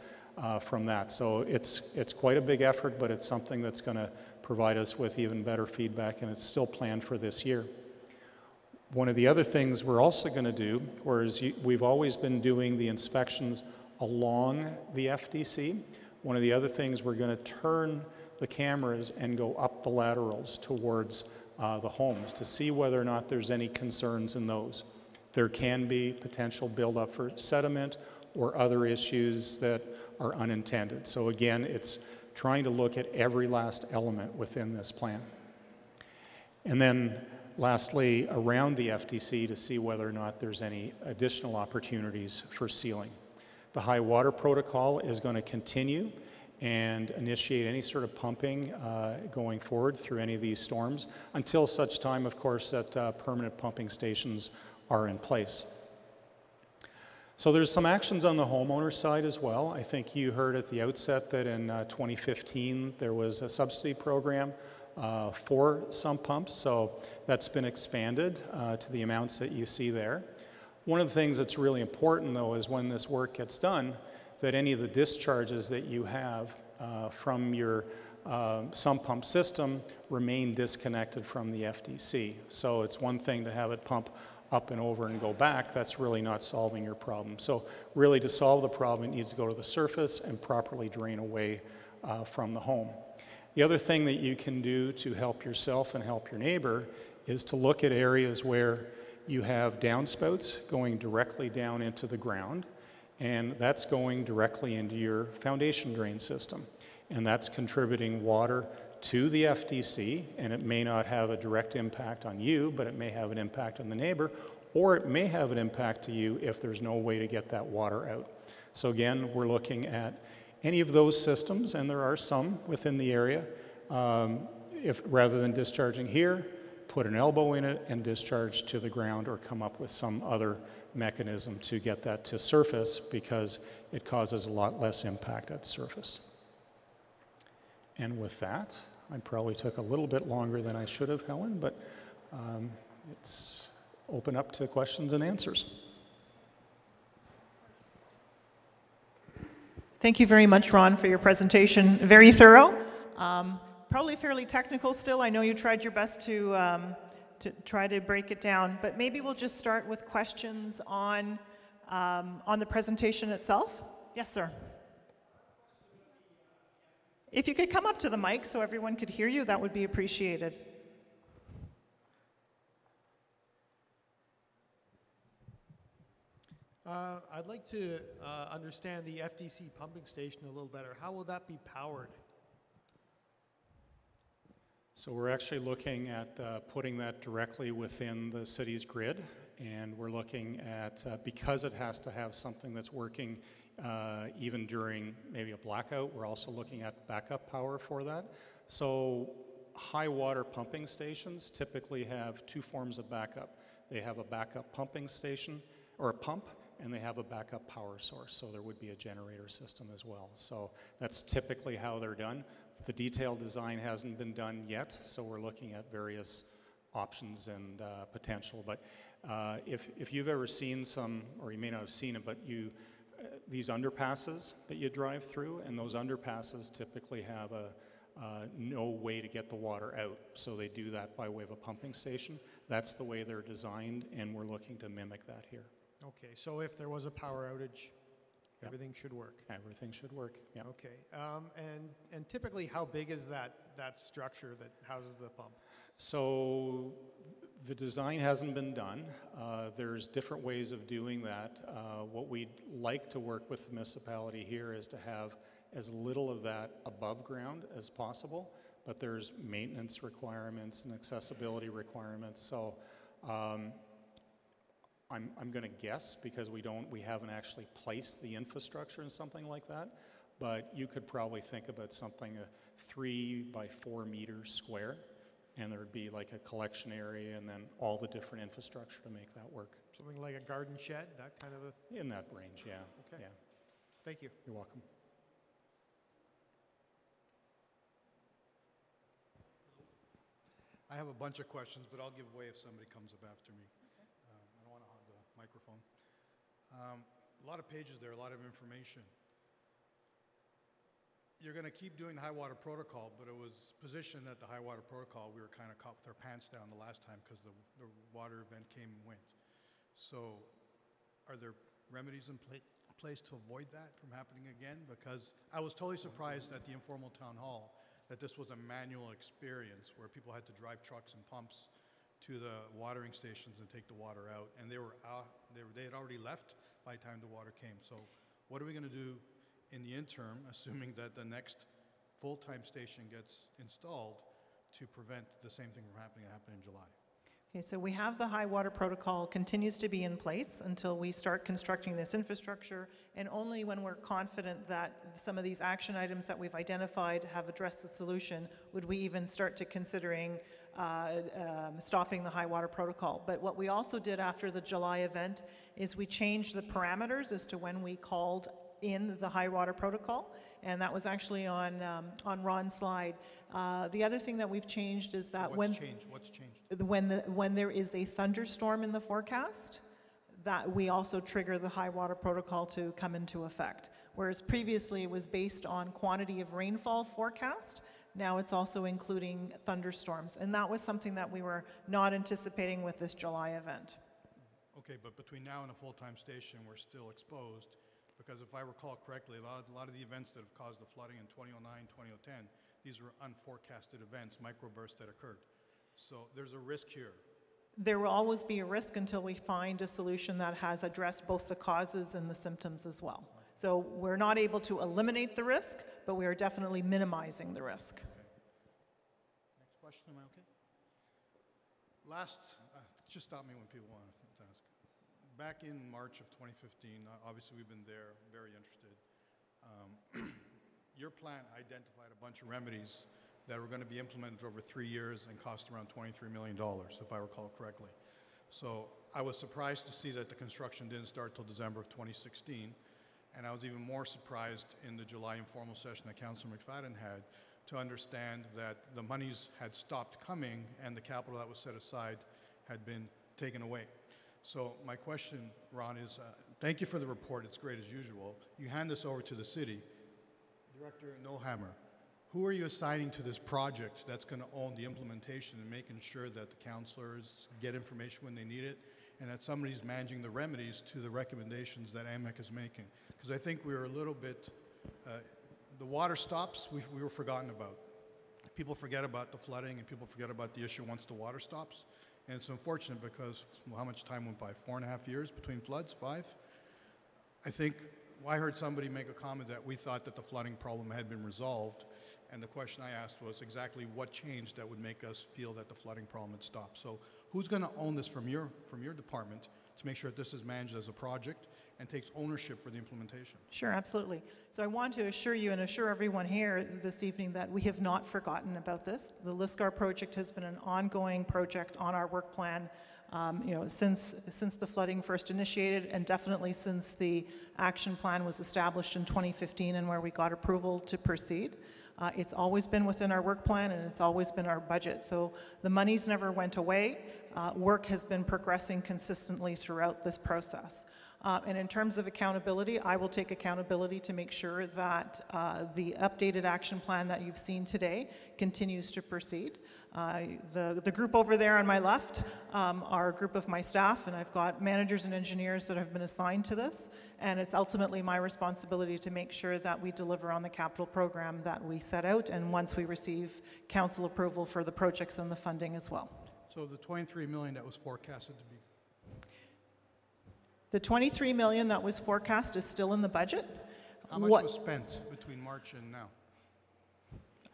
from that. So it's quite a big effort, but it's something that's going to provide us with even better feedback, and it's still planned for this year. One of the other things we're also going to do, whereas we've always been doing the inspections along the FDC, one of the other things, we're going to turn the cameras and go up the laterals towards the homes to see whether or not there's any concerns in those. There can be potential buildup for sediment or other issues that are unintended. So again, it's trying to look at every last element within this plan. And then lastly, around the FDC to see whether or not there's any additional opportunities for sealing. The high water protocol is going to continue and initiate any sort of pumping going forward through any of these storms until such time, of course, that permanent pumping stations are in place. So there's some actions on the homeowner side as well. I think you heard at the outset that in 2015 there was a subsidy program for sump pumps, so that's been expanded to the amounts that you see there. One of the things that's really important, though, is when this work gets done, that any of the discharges that you have from your sump pump system remain disconnected from the FDC. So it's one thing to have it pump up and over and go back. That's really not solving your problem. So really, to solve the problem, it needs to go to the surface and properly drain away from the home. The other thing that you can do to help yourself and help your neighbor is to look at areas where you have downspouts going directly down into the ground, and that's going directly into your foundation drain system. And that's contributing water to the FDC, and it may not have a direct impact on you, but it may have an impact on the neighbor, or it may have an impact to you if there's no way to get that water out. So again, we're looking at any of those systems, and there are some within the area. If rather than discharging here, put an elbow in it and discharge to the ground, or come up with some other mechanism to get that to surface, because it causes a lot less impact at surface. And with that, I probably took a little bit longer than I should have, Helen, but it's open up to questions and answers. Thank you very much, Ron, for your presentation. Very thorough. Probably fairly technical still. I know you tried your best to to try to break it down. But maybe we'll just start with questions on the presentation itself. Yes, sir. If you could come up to the mic so everyone could hear you, that would be appreciated. I'd like to understand the FDC pumping station a little better. How will that be powered? So we're actually looking at putting that directly within the city's grid, and we're looking at, because it has to have something that's working even during maybe a blackout, we're also looking at backup power for that. So high water pumping stations typically have two forms of backup. They have a backup pumping station, or a pump, and they have a backup power source, so there would be a generator system as well. So that's typically how they're done. The detailed design hasn't been done yet, so we're looking at various options and potential. But if you've ever seen some, or you may not have seen it, but these underpasses that you drive through, and those underpasses typically have no way to get the water out, so they do that by way of a pumping station. That's the way they're designed, and we're looking to mimic that here. Okay, so if there was a power outage, everything should work. Everything should work, yeah. Okay, and typically how big is that structure that houses the pump? So the design hasn't been done. There's different ways of doing that. What we'd like to work with the municipality here is to have as little of that above ground as possible, but there's maintenance requirements and accessibility requirements. So I'm going to guess, because we haven't actually placed the infrastructure in something like that, but you could probably think about something 3 by 4 meters square, and there would be like a collection area and then all the different infrastructure to make that work. Something like a garden shed, that kind of a... In that range, yeah. Okay. Yeah. Thank you. You're welcome. I have a bunch of questions, but I'll give way if somebody comes up after me. I don't want to hog the microphone. A lot of pages there, a lot of information. You're going to keep doing the high water protocol, but it was positioned that the high water protocol, we were kind of caught with our pants down the last time because the water event came and went. So are there remedies in place to avoid that from happening again? Because I was totally surprised at the informal town hall that this was a manual experience where people had to drive trucks and pumps to the watering stations and take the water out, and they had already left by the time the water came. So what are we going to do in the interim, assuming that the next full-time station gets installed, to prevent the same thing from happening that happened in July? Okay, so we have the high water protocol continues to be in place until we start constructing this infrastructure, and only when we're confident that some of these action items that we've identified have addressed the solution would we even start to considering stopping the high water protocol. But what we also did after the July event is we changed the parameters as to when we called in the high water protocol, and that was actually on Ron's slide. The other thing that we've changed is that What's changed? when there is a thunderstorm in the forecast, that we also trigger the high water protocol to come into effect. Whereas previously it was based on quantity of rainfall forecast, now it's also including thunderstorms. And that was something that we were not anticipating with this July event. Okay, but between now and a full-time station, we're still exposed, because if I recall correctly, a lot of the events that have caused the flooding in 2009, 2010, these were unforecasted events, microbursts that occurred. So there's a risk here. There will always be a risk until we find a solution that has addressed both the causes and the symptoms as well. So we're not able to eliminate the risk, but we are definitely minimizing the risk. Okay. Next question, am I okay? Just stop me when people want to ask. Back in March of 2015, obviously we've been there, very interested. Your plan identified a bunch of remedies that were going to be implemented over 3 years and cost around $23 million, if I recall correctly. So I was surprised to see that the construction didn't start till December of 2016, and I was even more surprised in the July informal session that Councillor McFadden had to understand that the monies had stopped coming and the capital that was set aside had been taken away. So my question, Ron, is thank you for the report. It's great as usual. You hand this over to the city. Director Nohammer, who are you assigning to this project that's going to own the implementation and making sure that the councillors get information when they need it, and that somebody's managing the remedies to the recommendations that AMEC is making? Because I think we were a little bit, the water stops, we were forgotten about. People forget about the flooding and people forget about the issue once the water stops. And it's unfortunate because, well, how much time went by? 4.5 years between floods? 5? I think, I heard somebody make a comment that we thought that the flooding problem had been resolved. And the question I asked was exactly what changed that would make us feel that the flooding problem had stopped. So who's going to own this from your department to make sure that this is managed as a project and takes ownership for the implementation? Sure, absolutely. So I want to assure you and assure everyone here this evening that we have not forgotten about this. The Lisgar project has been an ongoing project on our work plan since the flooding first initiated, and definitely since the action plan was established in 2015 and where we got approval to proceed. It's always been within our work plan and it's always been our budget. So the monies never went away. Work has been progressing consistently throughout this process. And in terms of accountability, I will take accountability to make sure that the updated action plan that you've seen today continues to proceed. The group over there on my left are a group of my staff, and I've got managers and engineers that have been assigned to this, and it's ultimately my responsibility to make sure that we deliver on the capital program that we set out, and once we receive council approval for the projects and the funding as well. So the 23 million that was forecasted to be, the 23 million that was forecast is still in the budget. how much was spent between March and now?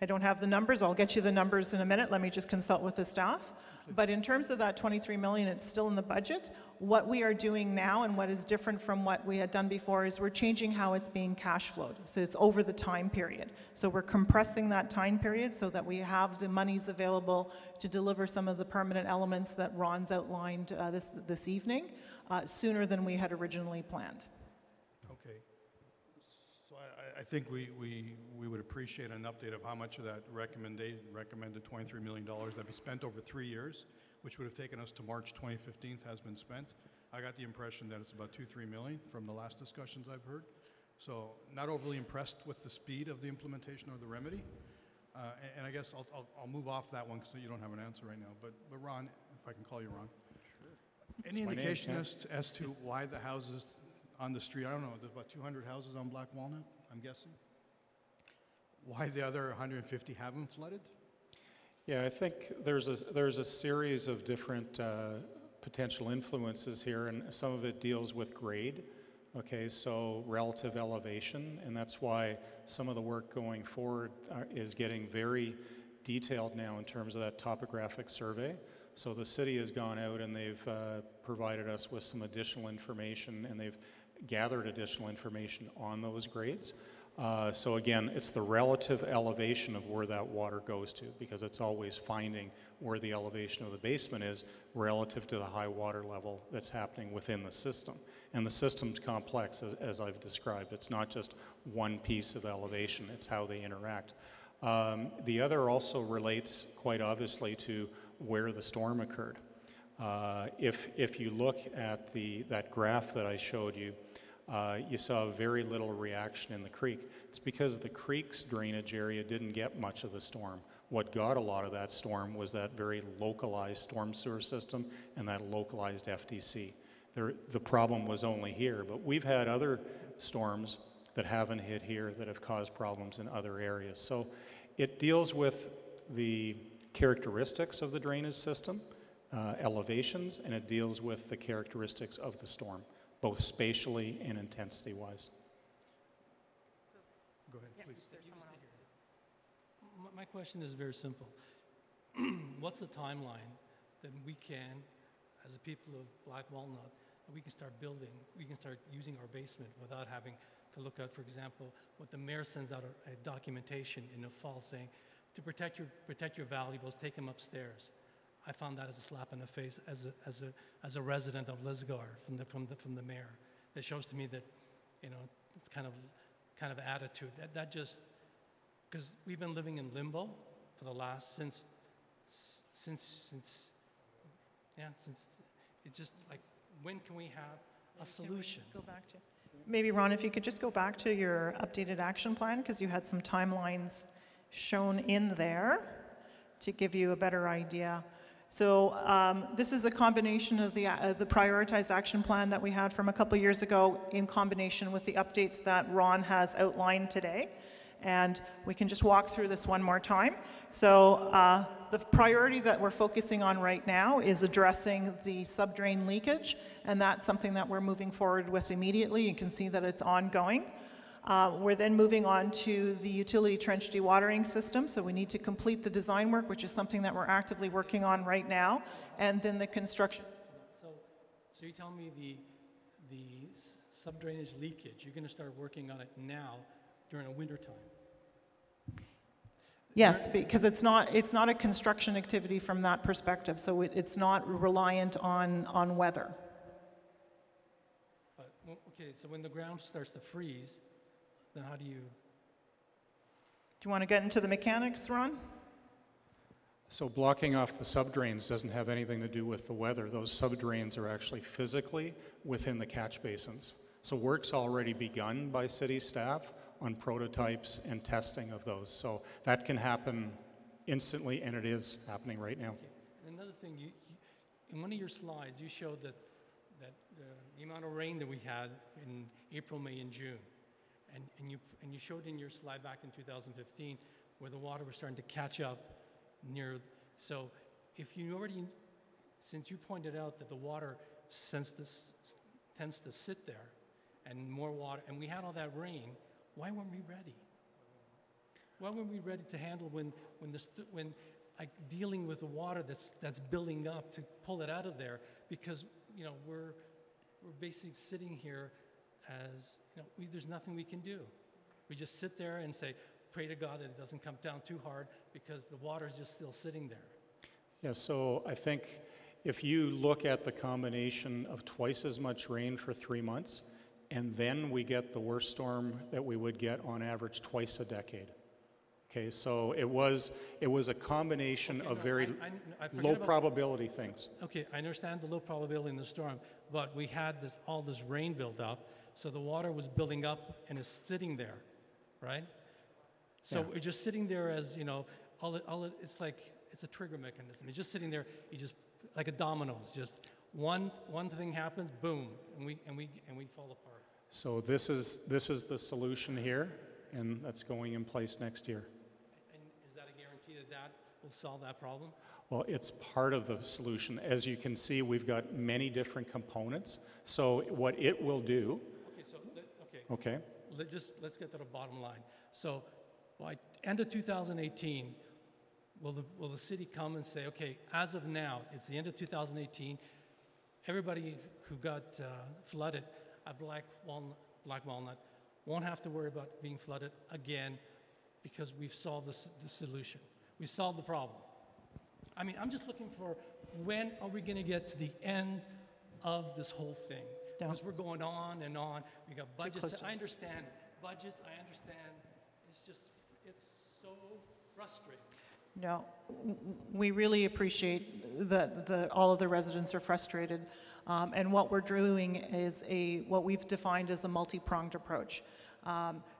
I don't have the numbers. I'll get you the numbers in a minute. Let me just consult with the staff. But in terms of that 23 million, it's still in the budget. What we are doing now and what is different from what we had done before is we're changing how it's being cash flowed. So it's over the time period. So we're compressing that time period so that we have the monies available to deliver some of the permanent elements that Ron's outlined this evening sooner than we had originally planned. Okay. So I think we would appreciate an update of how much of that recommended $23 million that be spent over 3 years, which would have taken us to March 2015, has been spent. I got the impression that it's about 2-3 million from the last discussions I've heard. So not overly impressed with the speed of the implementation of the remedy. And I guess I'll move off that one because you don't have an answer right now. But Ron, if I can call you Ron. Sure. Any indication as to why the houses on the street, I don't know, there's about 200 houses on Black Walnut, I'm guessing? Why the other 150 haven't flooded? Yeah, I think there's a series of different potential influences here, and some of it deals with grade. Okay, so relative elevation, and that's why some of the work going forward is getting very detailed now in terms of that topographic survey. So the city has gone out and they've provided us with some additional information, and they've gathered additional information on those grades. So again, it's the relative elevation of where that water goes to, because it's always finding where the elevation of the basement is relative to the high water level that's happening within the system. And the system's complex, as I've described. It's not just one piece of elevation, it's how they interact. The other also relates quite obviously to where the storm occurred. If you look at that graph that I showed you, you saw very little reaction in the creek. It's because the creek's drainage area didn't get much of the storm. What got a lot of that storm was that very localized storm sewer system and that localized FDC. The problem was only here, but we've had other storms that haven't hit here that have caused problems in other areas. So it deals with the characteristics of the drainage system, elevations, and it deals with the characteristics of the storm, both spatially and intensity-wise. Go ahead, please. My question is very simple. What's the timeline that we can, as a people of Black Walnut, we can start building, we can start using our basement without having to look at, for example, what the mayor sends out a documentation in the fall saying, to protect your valuables, take them upstairs. I found that as a slap in the face as a resident of Lisgar from the mayor. That shows to me that, you know, it's kind of attitude that just, because we've been living in limbo for the last since it's just like, when can we have a solution? Go back to, maybe Ron, if you could just go back to your updated action plan, because you had some timelines shown in there to give you a better idea. So this is a combination of the prioritized action plan that we had from a couple years ago in combination with the updates that Ron has outlined today. And we can just walk through this one more time. So the priority that we're focusing on right now is addressing the subdrain leakage, and that's something that we're moving forward with immediately. You can see that it's ongoing. We're then moving on to the utility trench dewatering system, so we need to complete the design work, which is something that we're actively working on right now, and then the construction. So you're telling me the subdrainage leakage, you're going to start working on it now during a winter time? Yes, because it's not a construction activity from that perspective, so it's not reliant on weather. But, okay, so when the ground starts to freeze, then how do you... Do you want to get into the mechanics, Ron? So blocking off the subdrains doesn't have anything to do with the weather. Those subdrains are actually physically within the catch basins. So work's already begun by city staff on prototypes and testing of those. So that can happen instantly, and it is happening right now. Okay. Another thing, in one of your slides, you showed that the amount of rain that we had in April, May, and June. And you showed in your slide back in 2015 where the water was starting to catch up near. So if you already, since you pointed out that the water tends to sit there and more water, and we had all that rain, why weren't we ready? Why weren't we ready to handle when like dealing with the water that's building up to pull it out of there? Because we're basically sitting here as there's nothing we can do. We just sit there and say, pray to God that it doesn't come down too hard because the water's just still sitting there. Yeah, so I think if you look at the combination of twice as much rain for 3 months, and then we get the worst storm that we would get on average twice a decade. Okay, so it was a combination of very low probability things. Okay, I understand the low probability in the storm, but we had all this rain build up, so the water was building up and is sitting there, right? So it's just sitting there as it's like it's a trigger mechanism. It's just sitting there. You just like a dominoes. Just one thing happens, boom, and we fall apart. So this is the solution here, and that's going in place next year. And is that a guarantee that will solve that problem? Well, it's part of the solution. As you can see, we've got many different components. So what it will do... Okay. Let's get to the bottom line. So by end of 2018, will the city come and say, okay, as of now, it's the end of 2018, everybody who got flooded at Black Walnut won't have to worry about being flooded again because we've solved the solution. We solved the problem. I mean, I'm just looking for when are we going to get to the end of this whole thing? Because we're going on and on. We got budgets. I understand budgets. I understand. It's so frustrating. No, we really appreciate that all of the residents are frustrated. And what we're doing is what we've defined as a multi-pronged approach.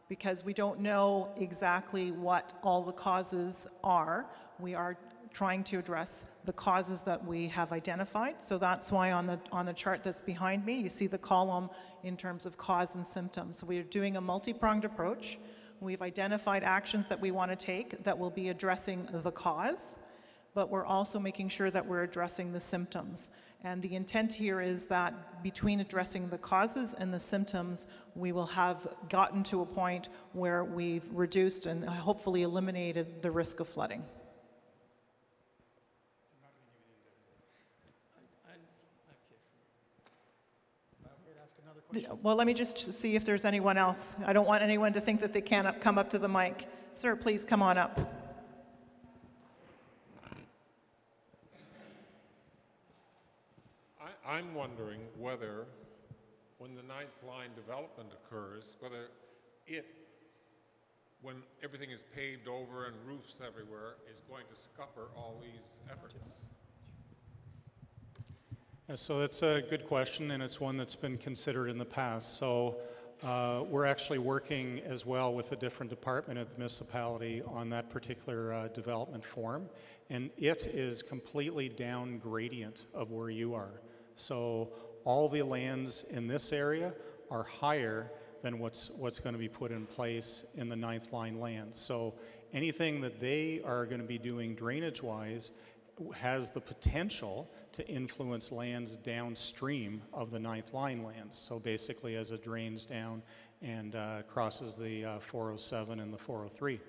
Because we don't know exactly what all the causes are, we are trying to address the causes that we have identified. So that's why on the chart that's behind me, you see the column in terms of cause and symptoms. So we are doing a multi-pronged approach. We've identified actions that we want to take that will be addressing the cause, but we're also making sure that we're addressing the symptoms. And the intent here is that between addressing the causes and the symptoms, we will have gotten to a point where we've reduced and hopefully eliminated the risk of flooding. Well, let me just see if there's anyone else. I don't want anyone to think that they can't come up to the mic. Sir, please come on up. I'm wondering whether, when the ninth line development occurs, whether when everything is paved over and roofs everywhere, is going to scupper all these efforts. So that's a good question, and it's one that's been considered in the past. So we're actually working as well with a different department at the municipality on that particular development form, and it is completely down gradient of where you are. So all the lands in this area are higher than what's going to be put in place in the 9th line land. So anything that they are going to be doing drainage-wise has the potential to influence lands downstream of the 9th line lands. So basically as it drains down and crosses the 407 and the 403.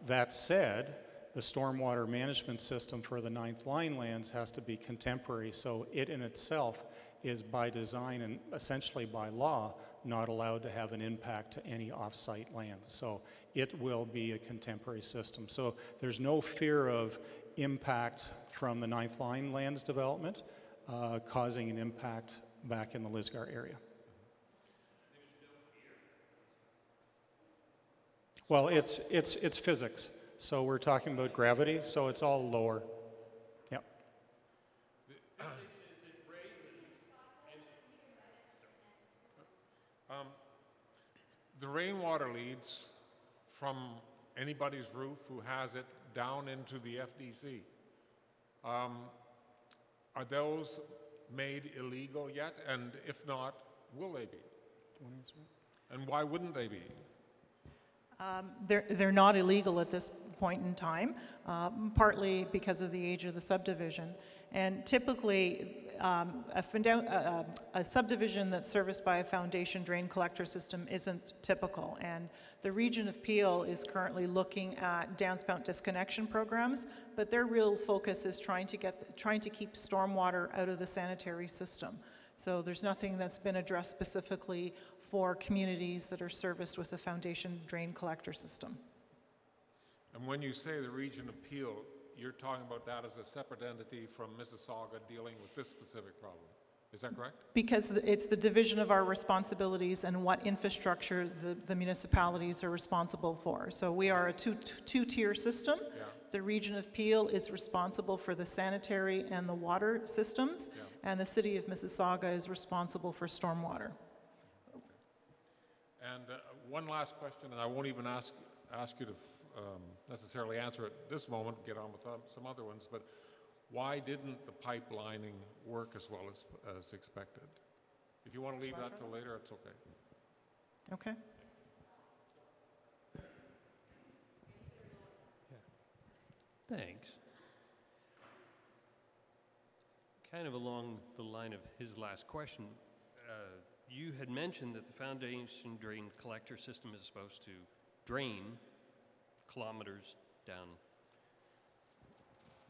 That said, the stormwater management system for the 9th line lands has to be contemporary, so it in itself is by design and essentially by law not allowed to have an impact to any off-site land. So it will be a contemporary system. So there's no fear of impact from the 9th line lands development causing an impact back in the Lisgar area. Well, it's physics. So we're talking about gravity, so it's all lower. Yep. The rainwater leads from anybody's roof who has it down into the FDC. Are those made illegal yet? And if not, will they be? And why wouldn't they be? They're not illegal at this point in time, partly because of the age of the subdivision. And typically, a subdivision that's serviced by a foundation drain collector system isn't typical. And the Region of Peel is currently looking at downspout disconnection programs, but their real focus is trying to keep stormwater out of the sanitary system. So there's nothing that's been addressed specifically for communities that are serviced with a foundation drain collector system. And when you say the Region of Peel, you're talking about that as a separate entity from Mississauga dealing with this specific problem. Is that correct? Because it's the division of our responsibilities and what infrastructure the municipalities are responsible for. So we are a two-tier system. Yeah. The Region of Peel is responsible for the sanitary and the water systems, Yeah. and the City of Mississauga is responsible for stormwater. And one last question, and I won't even ask you to necessarily answer it this moment, get on with some other ones, but why didn't the pipelining work as well as expected? If you want to leave that till later, it's okay. Okay. Thanks. Kind of along the line of his last question, you had mentioned that the foundation drain collector system is supposed to drain kilometers down,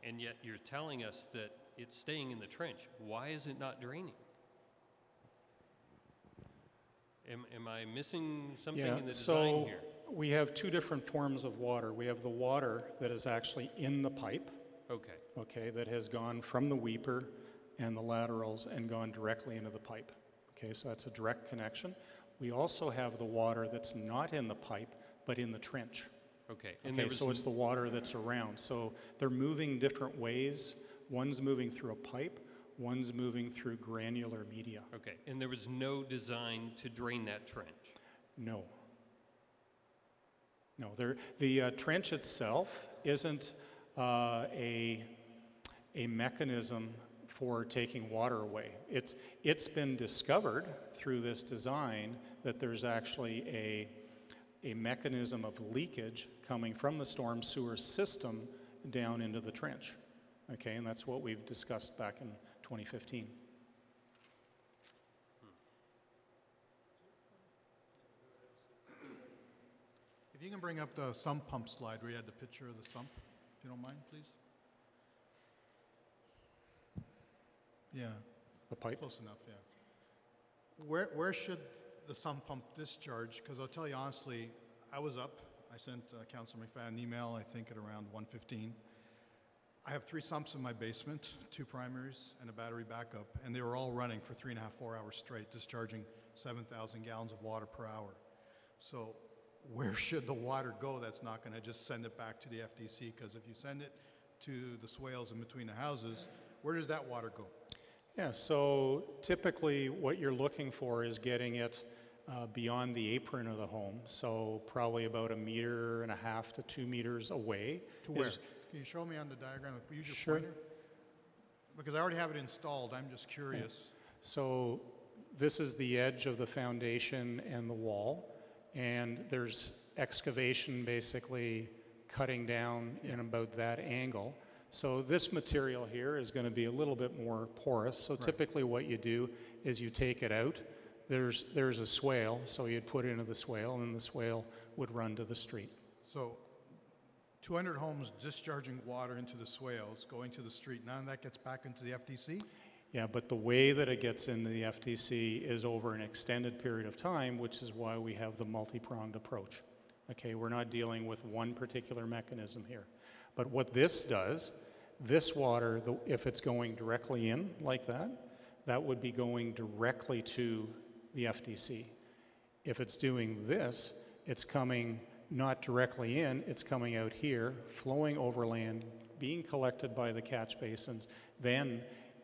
and yet you're telling us that it's staying in the trench. Why is it not draining? Am I missing something in the design here? We have two different forms of water. We have the water that is actually in the pipe, okay, that has gone from the weeper and the laterals and gone directly into the pipe. Okay, so that's a direct connection. We also have the water that's not in the pipe, but in the trench. Okay, So it's the water that's around. So they're moving different ways. One's moving through a pipe, one's moving through granular media. Okay, and there was no design to drain that trench? No. No, the trench itself isn't a mechanism for taking water away. It's been discovered through this design that there's actually a mechanism of leakage coming from the storm sewer system down into the trench. Okay, and that's what we've discussed back in 2015. If you can bring up the sump pump slide where you had the picture of the sump, if you don't mind, please. Yeah. The pipe? Close enough, yeah. Where should the sump pump discharge? Because I'll tell you honestly, I was up. I sent Councillor McFadden an email, I think at around 1:15. I have 3 sumps in my basement, 2 primaries and a battery backup, and they were all running for 3.5, 4 hours straight, discharging 7,000 gallons of water per hour. So where should the water go that's not going to just send it back to the FDC? Because if you send it to the swales in between the houses, where does that water go? Yeah, so typically what you're looking for is getting it beyond the apron of the home, so probably about 1.5 to 2 meters away. To where? Can you show me on the diagram? Use your Sure. pointer? Because I already have it installed. I'm just curious. So this is the edge of the foundation and the wall, and there's excavation basically cutting down in about that angle. So this material here is going to be a little bit more porous. So typically what you do is you take it out. There's a swale, so you'd put it into the swale, and then the swale would run to the street. So 200 homes discharging water into the swales, going to the street. None of that gets back into the FDC? Yeah, but the way that it gets into the FTC is over an extended period of time, which is why we have the multi-pronged approach. Okay, we're not dealing with one particular mechanism here. But what this does, this water, if it's going directly in like that, that would be going directly to the FTC. If it's doing this, it's coming not directly in, it's coming out here, flowing overland, being collected by the catch basins, then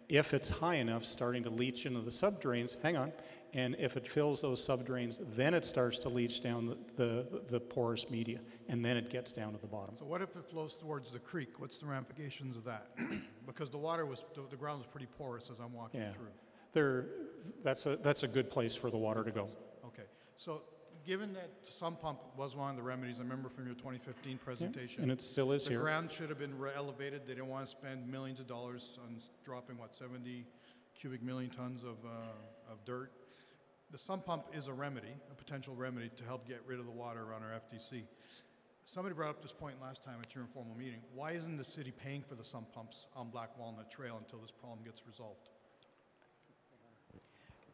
if it's high enough, starting to leach into the subdrains, hang on, and if it fills those subdrains, then it starts to leach down the porous media, and then it gets down to the bottom. So what if it flows towards the creek? What's the ramifications of that? Because the water was, the ground was pretty porous as I'm walking through. That's a good place for the water to go. Okay, so given that sump pump was one of the remedies, I remember from your 2015 presentation. And it still is the here. The ground should have been elevated. They didn't want to spend millions of dollars on dropping, what, 70 cubic million tons of dirt. The sump pump is a remedy, a potential remedy to help get rid of the water around our FDC. Somebody brought up this point last time at your informal meeting. Why isn't the city paying for the sump pumps on Black Walnut Trail until this problem gets resolved?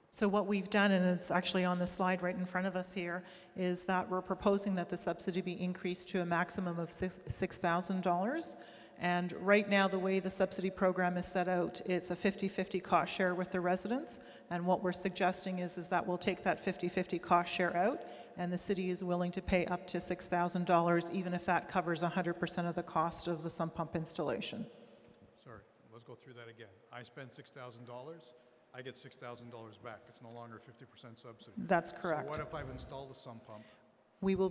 So what we've done, and it's actually on the slide right in front of us here, is that we're proposing that the subsidy be increased to a maximum of $6,000. And right now, the way the subsidy program is set out, it's a 50-50 cost share with the residents. And what we're suggesting is that we'll take that 50-50 cost share out, and the city is willing to pay up to $6,000, even if that covers 100% of the cost of the sump pump installation. Sorry, let's go through that again. I spend $6,000. I get $6,000 back. It's no longer 50% subsidy. That's correct. So what if I've installed a sump pump? We will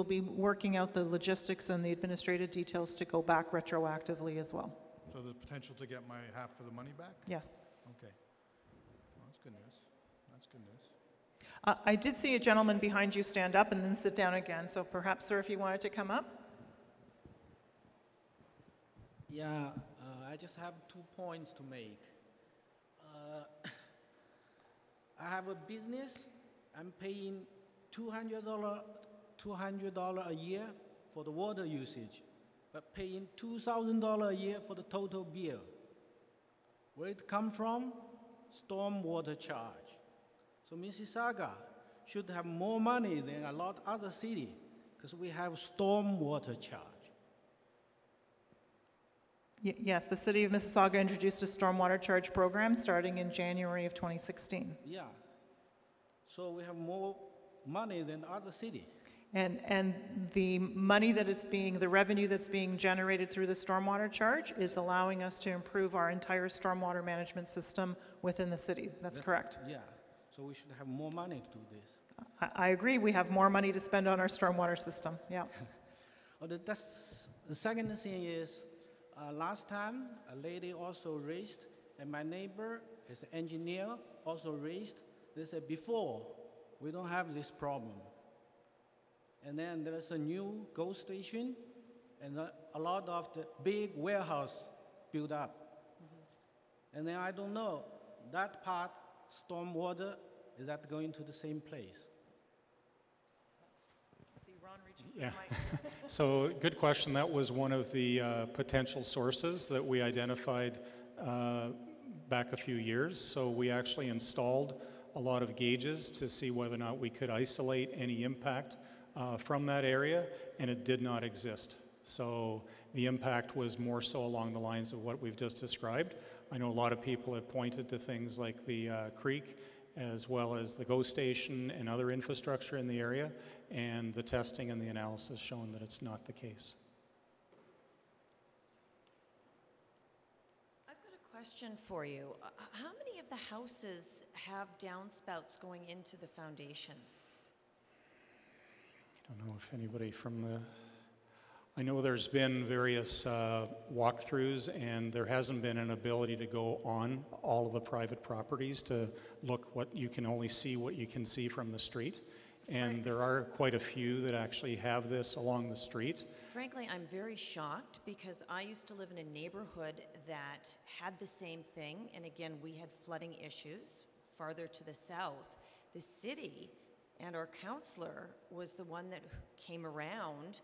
be working out the logistics and the administrative details to go back retroactively as well. So there's potential to get my half of the money back? Yes. Okay. Well, that's good news. That's good news. I did see a gentleman behind you stand up and then sit down again, so perhaps, sir, if you wanted to come up. Yeah, I just have 2 points to make. I have a business. I'm paying $200 a year for the water usage, but paying $2,000 a year for the total bill. Where it come from? Storm water charge. So Mississauga should have more money than a lot of other cities because we have storm water charge. Yes, the City of Mississauga introduced a stormwater charge program starting in January of 2016. Yeah. So we have more money than other cities. And the money that is the revenue that's being generated through the stormwater charge is allowing us to improve our entire stormwater management system within the city. That's correct. Yeah. So we should have more money to do this. I agree. We have more money to spend on our stormwater system. Yeah. That's, the second thing is, last time, a lady also raised, and my neighbor is an engineer, also raised. They said, before, we don't have this problem. And then there's a new GO station, and a lot of the big warehouse built up. Mm-hmm. And then I don't know, that part, stormwater, is that going to the same place? Yeah. So good question. That was one of the potential sources that we identified back a few years. So we actually installed a lot of gauges to see whether or not we could isolate any impact from that area, and it did not exist. So the impact was more so along the lines of what we've just described. I know a lot of people have pointed to things like the creek, as well as the GO station and other infrastructure in the area, and the testing and the analysis shown that it's not the case. I've got a question for you. How many of the houses have downspouts going into the foundation? don't know if anybody from the, I know there's been various walkthroughs, and there hasn't been an ability to go on all of the private properties to look what you can only see what you can see from the street. And there are quite a few that actually have this along the street. Frankly, I'm very shocked because I used to live in a neighborhood that had the same thing, and again, we had flooding issues farther to the south. The city and our councillor was the one that came around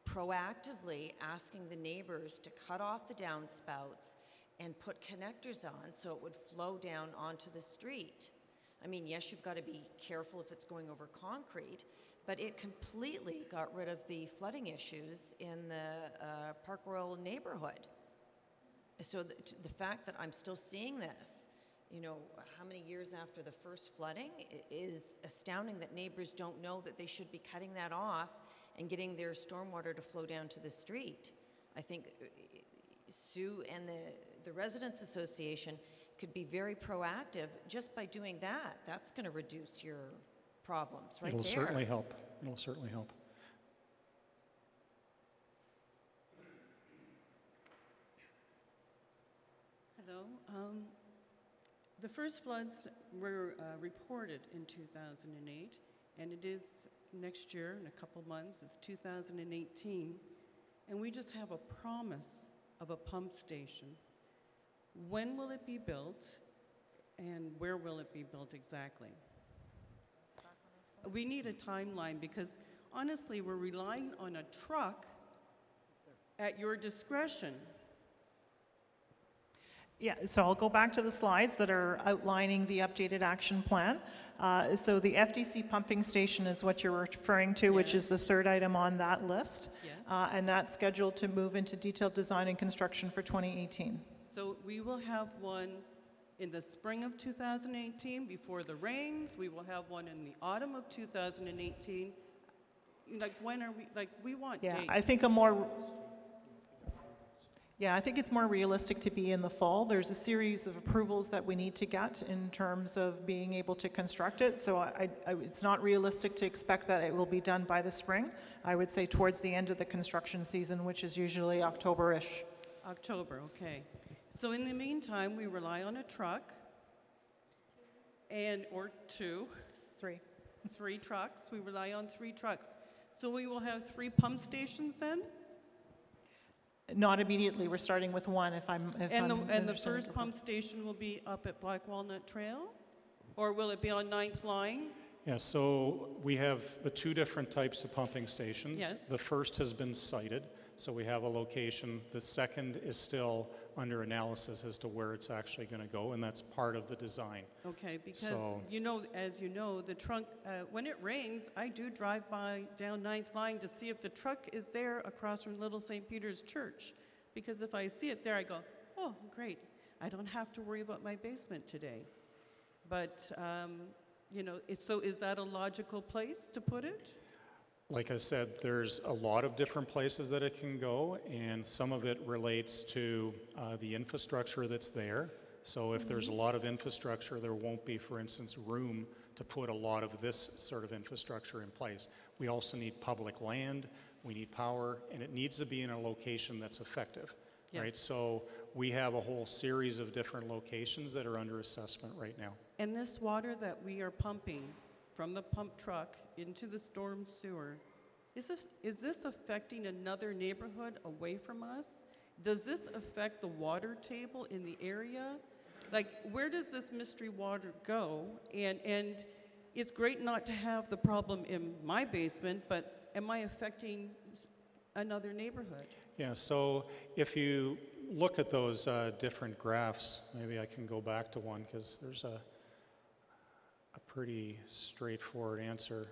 proactively asking the neighbors to cut off the downspouts and put connectors on so it would flow down onto the street. I mean, yes, you've got to be careful if it's going over concrete, but it completely got rid of the flooding issues in the Park Royal neighborhood. So the fact that I'm still seeing this, you know, how many years after the first flooding, is astounding that neighbors don't know that they should be cutting that off and getting their stormwater to flow down to the street. I think Sue and the Residents Association could be very proactive just by doing that. That's going to reduce your problems right there. It'll certainly help. It'll certainly help. Hello. The first floods were reported in 2008, and it is next year, in a couple months, it's 2018, and we just have a promise of a pump station. When will it be built, and where will it be built exactly? We need a timeline because, honestly, we're relying on a truck at your discretion. Yeah, so I'll go back to the slides that are outlining the updated action plan. So the FDC pumping station is what you're referring to, which is the third item on that list. Yes. And that's scheduled to move into detailed design and construction for 2018. So we will have one in the spring of 2018 before the rains. We will have one in the autumn of 2018. Like, when are we, like, we want dates. I think I think it's more realistic to be in the fall. There's a series of approvals that we need to get in terms of being able to construct it. So it's not realistic to expect that it will be done by the spring. I would say towards the end of the construction season, which is usually October-ish. October, okay. So in the meantime, we rely on a truck or three trucks. We rely on 3 trucks. So we will have 3 pump stations then? Not immediately. We're starting with one. And the first pump station will be up at Black Walnut Trail, or will it be on 9th Line? Yeah, so we have the 2 different types of pumping stations. Yes. The first has been sited, so we have a location. The second is still under analysis as to where it's actually going to go, and that's part of the design. Okay, because as you know, the trunk, when it rains, I do drive by down 9th Line to see if the truck is there across from Little St. Peter's Church. Because if I see it there, I go, oh, great. I don't have to worry about my basement today. But, so is that a logical place to put it? Like I said, there's a lot of different places that it can go, and some of it relates to the infrastructure that's there. So if there's a lot of infrastructure, there won't be, for instance, room to put a lot of this sort of infrastructure in place. We also need public land, we need power, and it needs to be in a location that's effective, right? So we have a whole series of different locations that are under assessment right now. And this water that we are pumping from the pump truck into the storm sewer, is this affecting another neighborhood away from us? Does this affect the water table in the area? Like, where does this mystery water go? And it's great not to have the problem in my basement, but am I affecting another neighborhood? Yeah, so if you look at those different graphs, maybe I can go back to one because there's a pretty straightforward answer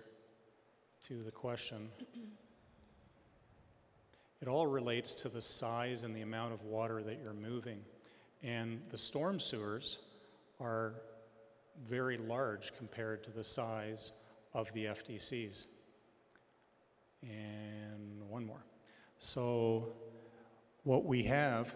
to the question. It all relates to the size and the amount of water that you're moving. And the storm sewers are very large compared to the size of the FDCs. And one more. So what we have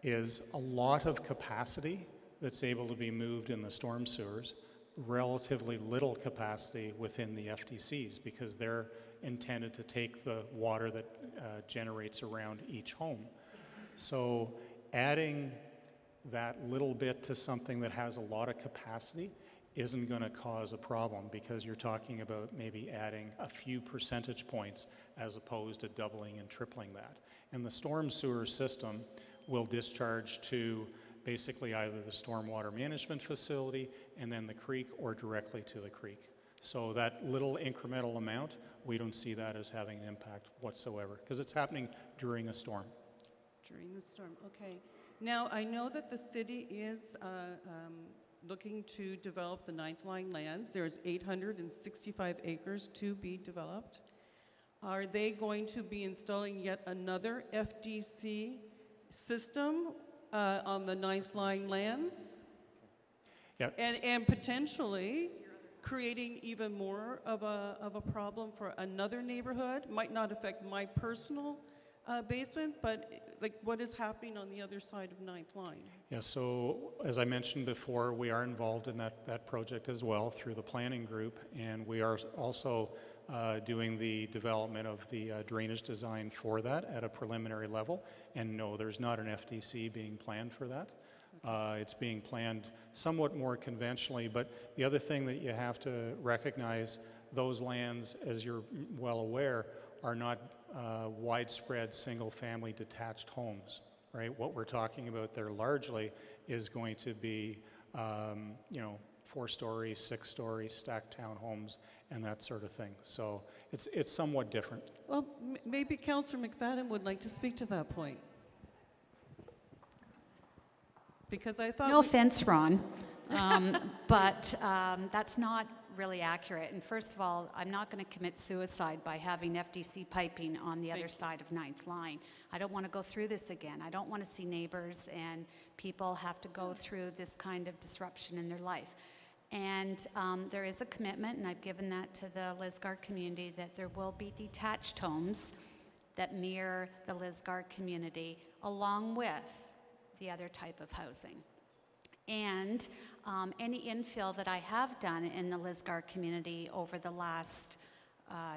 is a lot of capacity that's able to be moved in the storm sewers, relatively little capacity within the FDCs because they're intended to take the water that generates around each home. So adding that little bit to something that has a lot of capacity isn't going to cause a problem because you're talking about maybe adding a few percentage points as opposed to doubling and tripling that. And the storm sewer system will discharge to basically either the stormwater management facility and then the creek or directly to the creek. So that little incremental amount, we don't see that as having an impact whatsoever because it's happening during a storm. During the storm, okay. Now, I know that the city is looking to develop the Ninth Line lands. There's 865 acres to be developed. Are they going to be installing yet another FDC system on the Ninth Line lands? Yeah. And potentially creating even more of a problem for another neighborhood? Might not affect my personal basement, but like what is happening on the other side of Ninth Line? Yeah, so as I mentioned before, we are involved in that project as well through the planning group, and we are also doing the development of the drainage design for that at a preliminary level. And no, there's not an FDC being planned for that. It's being planned somewhat more conventionally, but the other thing that you have to recognize, those lands, as you're well aware, are not widespread single-family detached homes, right? What we're talking about there largely is going to be, 4-story, 6-story stacked townhomes and that sort of thing. So it's somewhat different. Well, maybe Councillor McFadden would like to speak to that point. Because I thought... No offense, Ron, but that's not really accurate. And first of all, I'm not going to commit suicide by having FDC piping on the other side of Ninth Line. I don't want to go through this again. I don't want to see neighbors and people have to go through this kind of disruption in their life. And there is a commitment, and I've given that to the Lisgar community, that there will be detached homes that mirror the Lisgar community along with the other type of housing. And any infill that I have done in the Lisgar community over the last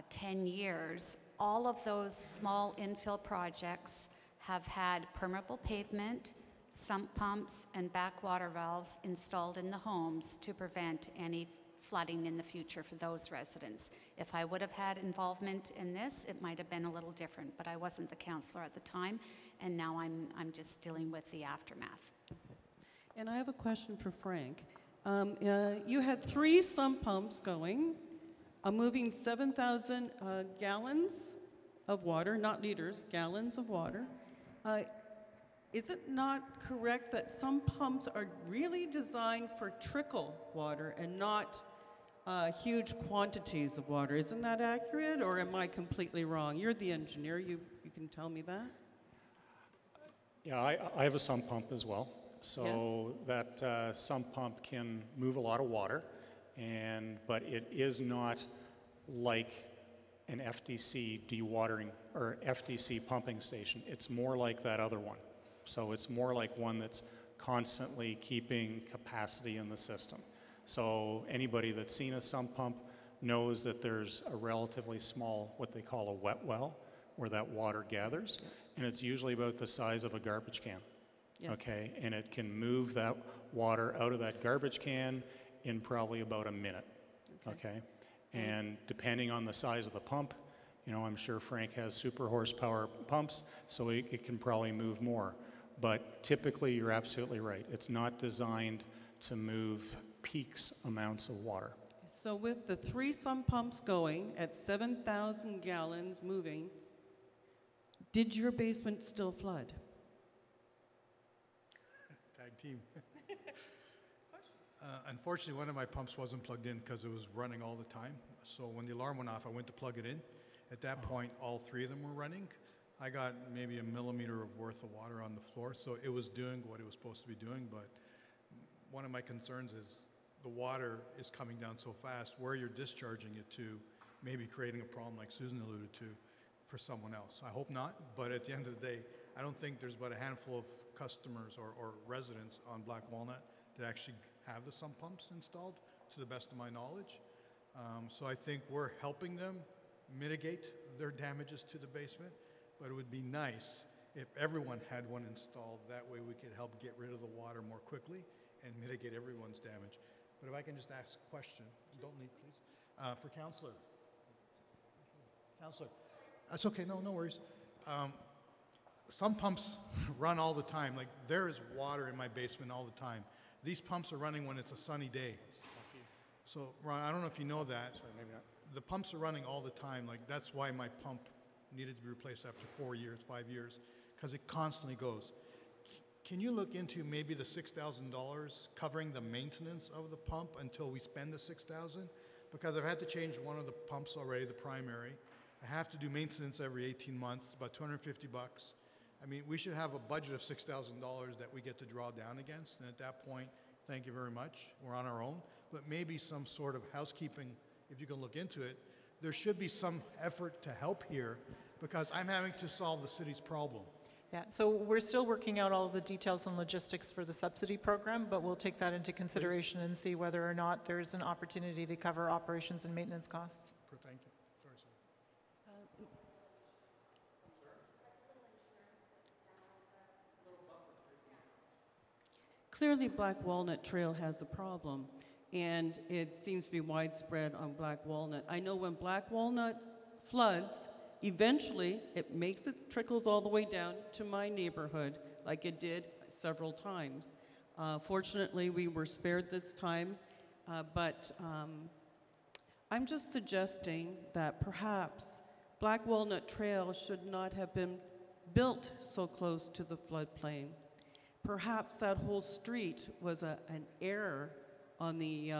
10 years, all of those small infill projects have had permeable pavement, sump pumps, and backwater valves installed in the homes to prevent any flooding in the future for those residents. If I would have had involvement in this, it might have been a little different, but I wasn't the councillor at the time, and now I'm just dealing with the aftermath. And I have a question for Frank. You had 3 sump pumps going, moving 7,000 gallons of water, not liters, gallons of water. Is it not correct that some pumps are really designed for trickle water and not huge quantities of water? Isn't that accurate, or am I completely wrong? You're the engineer, you can tell me that. Yeah, I have a sump pump as well. So yes, that sump pump can move a lot of water, but it is not like an FDC dewatering or FDC pumping station. It's more like that other one. So it's more like one that's constantly keeping capacity in the system. So anybody that's seen a sump pump knows that there's a relatively small, what they call a wet well, where that water gathers, and it's usually about the size of a garbage can. Yes. Okay, and it can move that water out of that garbage can in probably about a minute. Okay, and depending on the size of the pump, I'm sure Frank has super horsepower pumps, so it can probably move more. But typically, you're absolutely right. It's not designed to move peaks amounts of water. So with the 3 sump pumps going at 7,000 gallons moving, did your basement still flood? Team. Unfortunately, one of my pumps wasn't plugged in because it was running all the time. So when the alarm went off, I went to plug it in. At that point, all 3 of them were running. I got maybe a millimeter worth of water on the floor, so it was doing what it was supposed to be doing. But one of my concerns is the water is coming down so fast, where you're discharging it to, maybe creating a problem like Susan alluded to for someone else. I hope not, but at the end of the day, I don't think there's but a handful of customers or residents on Black Walnut that actually have the sump pumps installed. to the best of my knowledge. So I think we're helping them mitigate their damages to the basement, but it would be nice if everyone had one installed. That way we could help get rid of the water more quickly and mitigate everyone's damage. But if I can just ask a question, don't leave, please. For Councillor. Councillor. That's okay, no worries. Some pumps run all the time. Like, there is water in my basement all the time. These pumps are running when it's a sunny day. So, Ron, I don't know if you know that. Sorry, maybe not. The pumps are running all the time. Like, that's why my pump needed to be replaced after 4 years, 5 years, because it constantly goes. Can you look into maybe the $6,000 covering the maintenance of the pump until we spend the $6,000? Because I've had to change one of the pumps already, the primary. I have to do maintenance every 18 months. It's about $250. I mean, we should have a budget of $6,000 that we get to draw down against. And at that point, thank you very much. We're on our own. But maybe some sort of housekeeping, if you can look into it. There should be some effort to help here because I'm having to solve the city's problem. Yeah, so we're still working out all of the details and logistics for the subsidy program, but we'll take that into consideration and see whether or not there's an opportunity to cover operations and maintenance costs. Thank you. Sorry, sir. Clearly, Black Walnut Trail has a problem, and it seems to be widespread on Black Walnut. I know when Black Walnut floods, eventually it trickles all the way down to my neighborhood, like it did several times. Fortunately, we were spared this time, but I'm just suggesting that perhaps Black Walnut Trail should not have been built so close to the floodplain. Perhaps that whole street was an error on the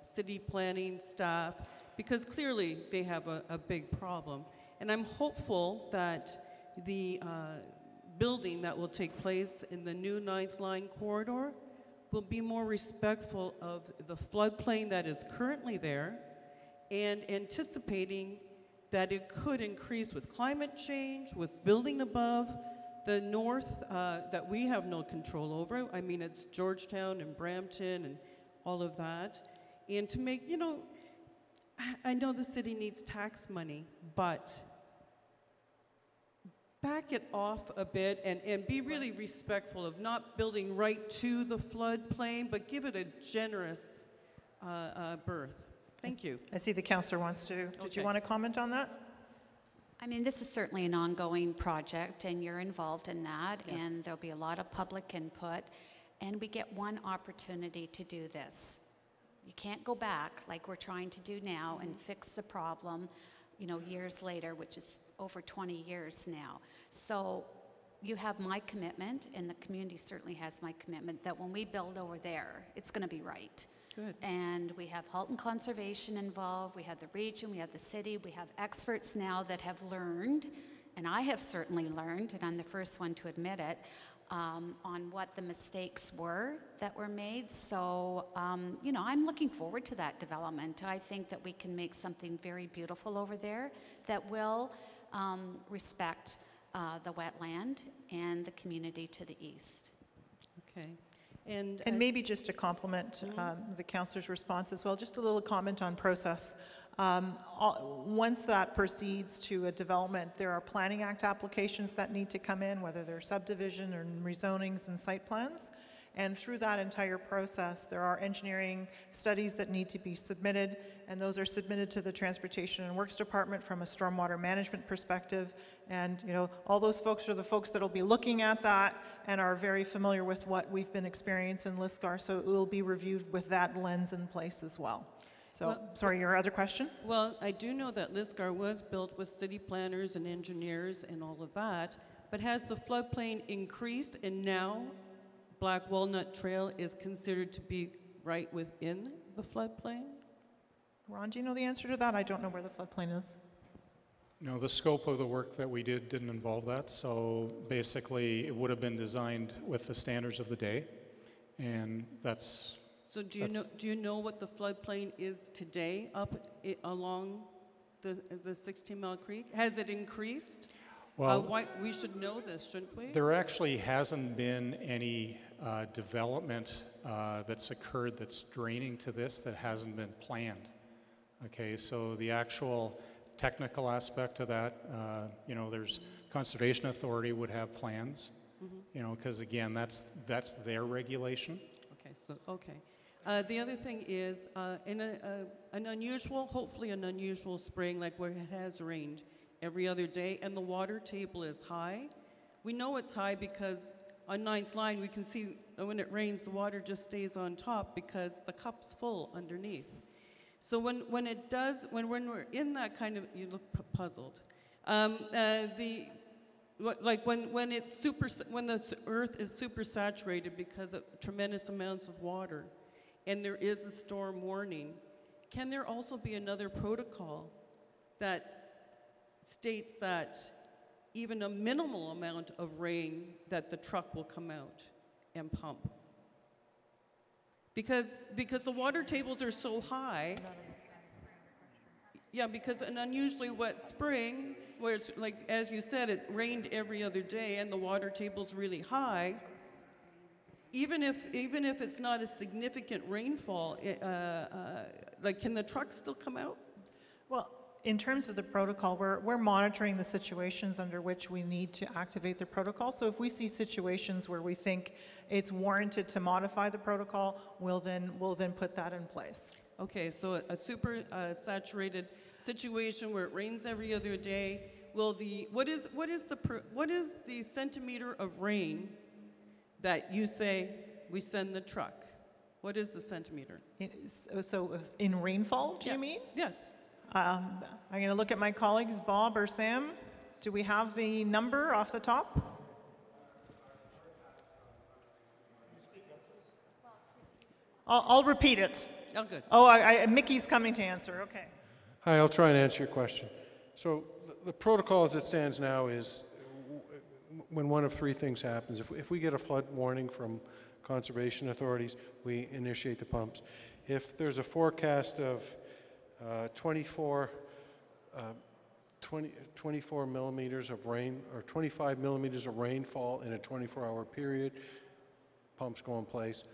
city planning staff, because clearly they have a big problem. And I'm hopeful that the building that will take place in the new 9th Line corridor will be more respectful of the floodplain that is currently there, and anticipating that it could increase with climate change, with building above the north that we have no control over. I mean, it's Georgetown and Brampton and all of that. And to make, I know the city needs tax money, but back it off a bit and be really respectful of not building right to the floodplain, but give it a generous berth. Thank you. I see the councillor wants to. Did you want to comment on that? I mean, this is certainly an ongoing project, and you're involved in that, Yes. and there'll be a lot of public input, and we get one opportunity to do this. You can't go back like we're trying to do now and fix the problem, years later, which is over 20 years now. So you have my commitment, and the community certainly has my commitment, that when we build over there, it's going to be right. Good. And we have Halton Conservation involved, we have the region, we have the city, we have experts now that have learned, and I have certainly learned, and I'm the first one to admit it, on what the mistakes were that were made. So, I'm looking forward to that development. I think that we can make something very beautiful over there that will respect the wetland and the community to the east. Okay. And maybe just to complement the councillor's response as well, just a little comment on process. Once that proceeds to a development, there are Planning Act applications that need to come in, whether they're subdivision or rezonings and site plans. And through that entire process, there are engineering studies that need to be submitted, and those are submitted to the Transportation and Works Department from a stormwater management perspective. And all those folks are the folks that will be looking at that and are very familiar with what we've been experiencing in Lisgar, so it will be reviewed with that lens in place as well. So, sorry, your other question? Well, I do know that Lisgar was built with city planners and engineers and all of that, but has the floodplain increased, and now Black Walnut Trail is considered to be right within the floodplain? Ron, do you know the answer to that? I don't know where the floodplain is. No, the scope of the work that we did didn't involve that. So basically, it would have been designed with the standards of the day, and that's. So do you know what the floodplain is today along the 16 Mile Creek? Has it increased? Well, why, we should know this, shouldn't we? there actually hasn't been any development that's occurred that's draining to this that hasn't been planned. Okay, so the actual technical aspect of that, you know, there's Conservation Authority would have plans, you know, because again, that's their regulation. Okay, so, okay. The other thing is, in an unusual, hopefully an unusual spring, like where it has rained every other day, and the water table is high. We know it's high because on 9th line, we can see when it rains, the water just stays on top because the cup's full underneath. So when we're in that kind of, you look puzzled. Like when the earth is super saturated because of tremendous amounts of water, and there is a storm warning, can there also be another protocol that states that even a minimal amount of rain that the truck will come out and pump? Because the water tables are so high. Yeah, because an unusually wet spring, where it's like, as you said, it rained every other day and the water table's really high, even if it's not a significant rainfall, like, can the truck still come out? Well, in terms of the protocol, we're monitoring the situations under which we need to activate the protocol. So if we see situations where we think it's warranted to modify the protocol, we'll then put that in place. Okay, so a super saturated situation where it rains every other day, what is the centimeter of rain that you say we send the truck? What is the centimeter? So in rainfall, do you mean? Yes. I'm going to look at my colleagues, Bob or Sam. Do we have the number off the top? I'll repeat it. Oh, good. Oh, Mickey's coming to answer. Okay. Hi, I'll try and answer your question. So the protocol as it stands now is when one of three things happens. If we get a flood warning from conservation authorities, we initiate the pumps. If there's a forecast of 24 millimeters of rain or 25 millimeters of rainfall in a 24-hour period, pumps go in place.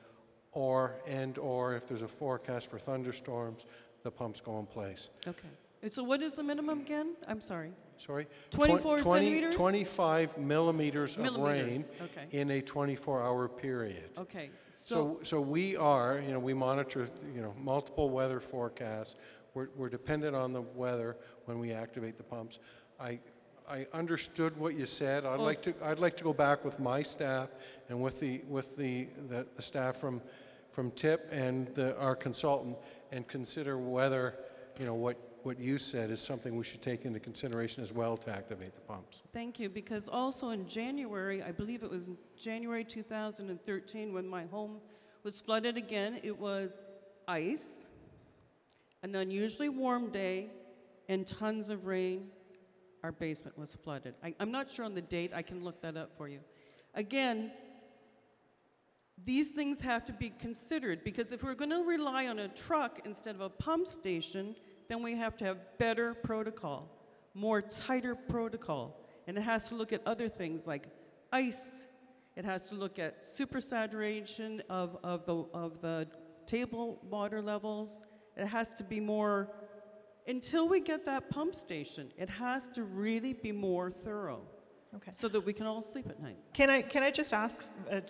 Or if there's a forecast for thunderstorms, the pumps go in place. Okay. And so what is the minimum again? I'm sorry. Sorry? 24 centimeters? 25 millimeters of rain okay. in a 24-hour period. Okay. So we are, you know, we monitor, you know, multiple weather forecasts. We're dependent on the weather when we activate the pumps. I understood what you said. I'd like to go back with my staff and with the staff from TIP and our consultant and consider whether, you know, what you said is something we should take into consideration as well to activate the pumps. Thank you, because also in January, I believe it was January 2013, when my home was flooded again, it was ice, an unusually warm day, and tons of rain. Our basement was flooded. I'm not sure on the date. I can look that up for you. Again, these things have to be considered, because if we're going to rely on a truck instead of a pump station, then we have to have better protocol, more tighter protocol. And it has to look at other things like ice. It has to look at supersaturation of the table water levels. It has to be more, until we get that pump station, it has to really be more thorough. Okay. So that we can all sleep at night. Can I just ask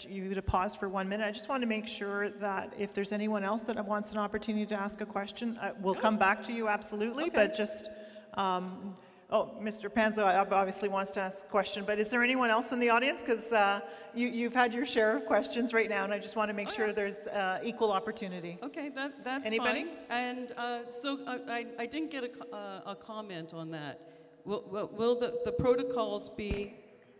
you to pause for 1 minute? I just want to make sure that if there's anyone else that wants an opportunity to ask a question, we'll come back to you, absolutely, okay. But just, Mr. Panzo obviously wants to ask a question, but is there anyone else in the audience? Because you've had your share of questions right now, and I just want to make sure there's equal opportunity. Okay, that's Anybody? fine. And so I didn't get a comment on that. Will the protocols be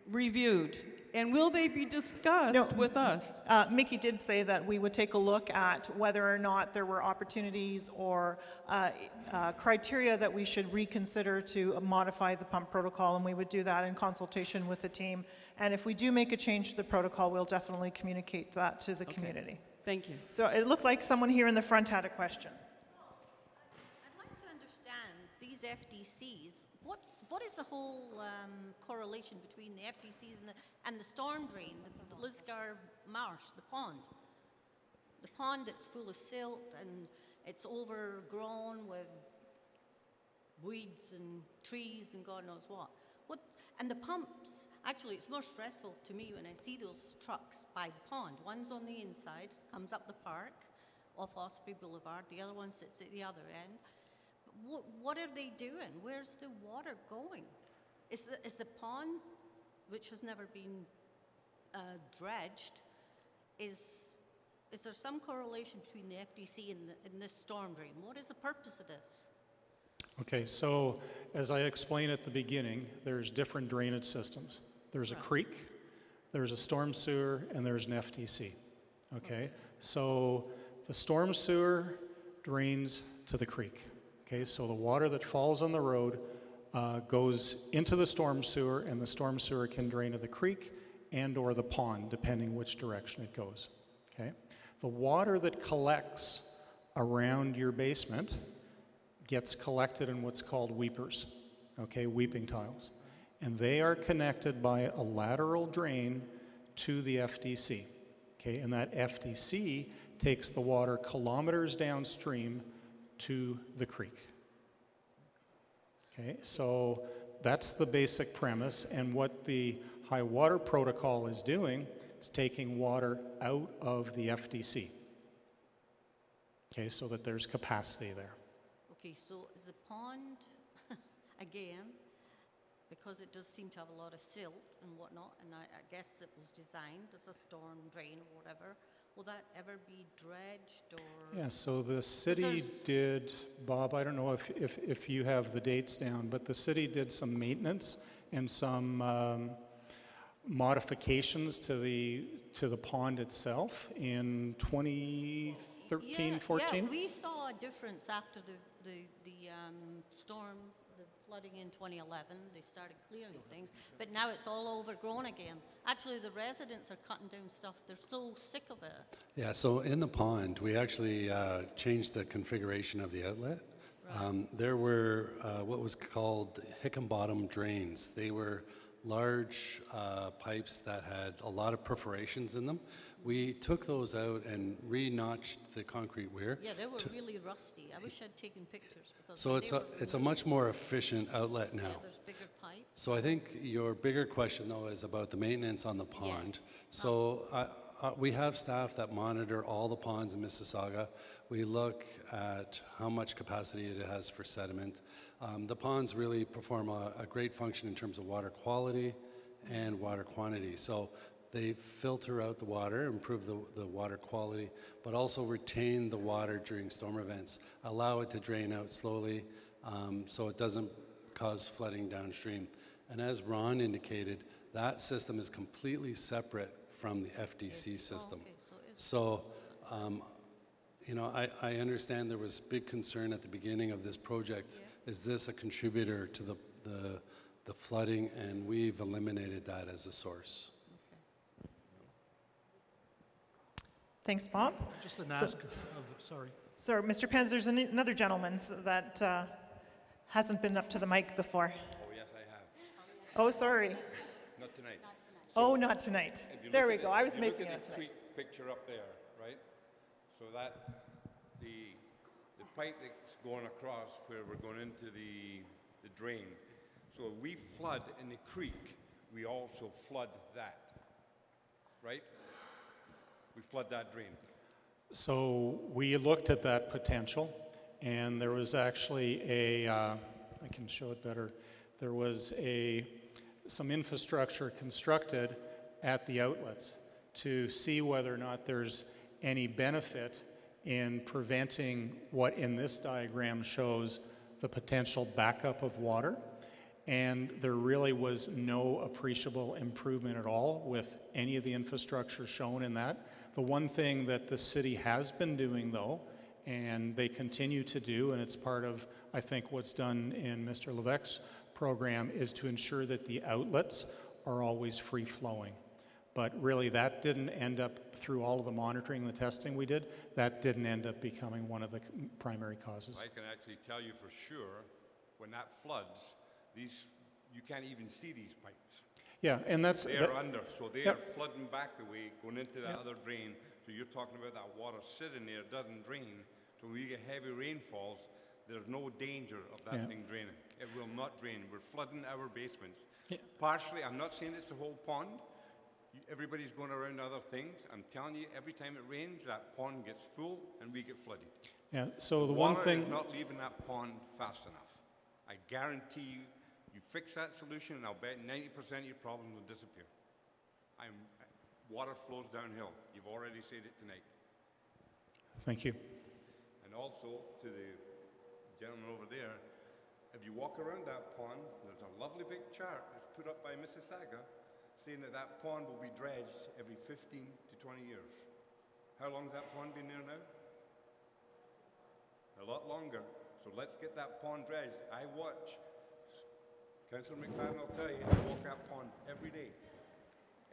reviewed? And will they be discussed with us? Mickey did say that we would take a look at whether or not there were opportunities or criteria that we should reconsider to modify the pump protocol, and we would do that in consultation with the team. And if we do make a change to the protocol, we'll definitely communicate that to the community. Thank you. So it looked like someone here in the front had a question. I'd like to understand these FDCs. what is the whole correlation between the FDCs and the storm drain, the Lisgar marsh, the pond? The pond that's full of silt and it's overgrown with weeds and trees and God knows what. And the pumps, actually it's more stressful to me when I see those trucks by the pond. One's on the inside, comes up the park off Osprey Boulevard, the other one sits at the other end. What are they doing? Where's the water going? Is the pond, which has never been dredged, is there some correlation between the FDC and this storm drain? What is the purpose of this? Okay, so as I explained at the beginning, there's different drainage systems. There's a creek, there's a storm sewer, and there's an FDC. Okay, so the storm sewer drains to the creek. Okay, so the water that falls on the road goes into the storm sewer, and the storm sewer can drain to the creek and or the pond, depending which direction it goes. Okay, the water that collects around your basement gets collected in what's called weepers, okay, weeping tiles. And they are connected by a lateral drain to the FDC, okay? And that FDC takes the water kilometers downstream to the creek. Okay, so that's the basic premise, and what the high water protocol is doing is taking water out of the FDC, okay, so that there's capacity there. Okay, so is the pond, again, because it does seem to have a lot of silt and whatnot, and I guess it was designed as a storm drain or whatever, will that ever be dredged or? Yeah, so the city did, Bob, I don't know if you have the dates down, but the city did some maintenance and some modifications to the pond itself in 2013, 14? Yeah, we saw a difference after the storm, the flooding in 2011. They started clearing things, but now it's all overgrown again. Actually, the residents are cutting down stuff. They're so sick of it. Yeah, so in the pond, we actually changed the configuration of the outlet. Right. There were what was called Hickenbottom drains. They were large pipes that had a lot of perforations in them. We took those out and re-notched the concrete weir. Yeah, they were really rusty. I wish I'd taken pictures. Because so it's a much more efficient outlet now. Yeah, there's bigger pipes. So I think your bigger question, though, is about the maintenance on the pond. Yeah. So we have staff that monitor all the ponds in Mississauga. We look at how much capacity it has for sediment. The ponds really perform a great function in terms of water quality and water quantity. So they filter out the water, improve the water quality, but also retain the water during storm events, allow it to drain out slowly so it doesn't cause flooding downstream. And as Ron indicated, that system is completely separate from the FDC system. So, you know, I understand there was big concern at the beginning of this project. Yeah. Is this a contributor to the flooding? And we've eliminated that as a source. Thanks, Bob. Just an ask of, sorry. So, Mr. Pence, there's another gentleman that hasn't been up to the mic before. Oh, yes, I have. Oh, sorry. Not tonight. Oh, not tonight. There we go. I was missing it tonight. Look at the creek picture up there, right? So that the pipe that's going across where we're going into the drain. So if we flood in the creek, we also flood that, right? We flood that drain. So we looked at that potential, and there was actually I can show it better. There was some infrastructure constructed at the outlets to see whether or not there's any benefit in preventing what in this diagram shows the potential backup of water. And there really was no appreciable improvement at all with any of the infrastructure shown in that. The one thing that the city has been doing, though, and they continue to do, and it's part of, I think, what's done in Mr. Levesque's program, is to ensure that the outlets are always free-flowing. But really, that didn't end up, through all of the monitoring and the testing we did, that didn't end up becoming one of the primary causes. I can actually tell you for sure, when that floods, these you can't even see these pipes. Yeah, and that's... They're under, so they Yep. are flooding back the way, going into that other drain. So you're talking about that water sitting there, doesn't drain. So when you get heavy rainfalls, there's no danger of that Yeah. thing draining. It will not drain. We're flooding our basements. Yeah. Partially, I'm not saying it's the whole pond. Everybody's going around other things. I'm telling you, every time it rains, that pond gets full and we get flooded. Yeah, so the Water one thing... is not leaving that pond fast enough. I guarantee you, you fix that solution and I'll bet 90% of your problems will disappear. Water flows downhill. You've already said it tonight. Thank you. And also, to the gentleman over there, if you walk around that pond, there's a lovely big chart that's put up by Mississauga saying that that pond will be dredged every 15 to 20 years. How long has that pond been there now? A lot longer. So let's get that pond dredged. I watch, Councillor McFadden will tell you, I walk that pond every day.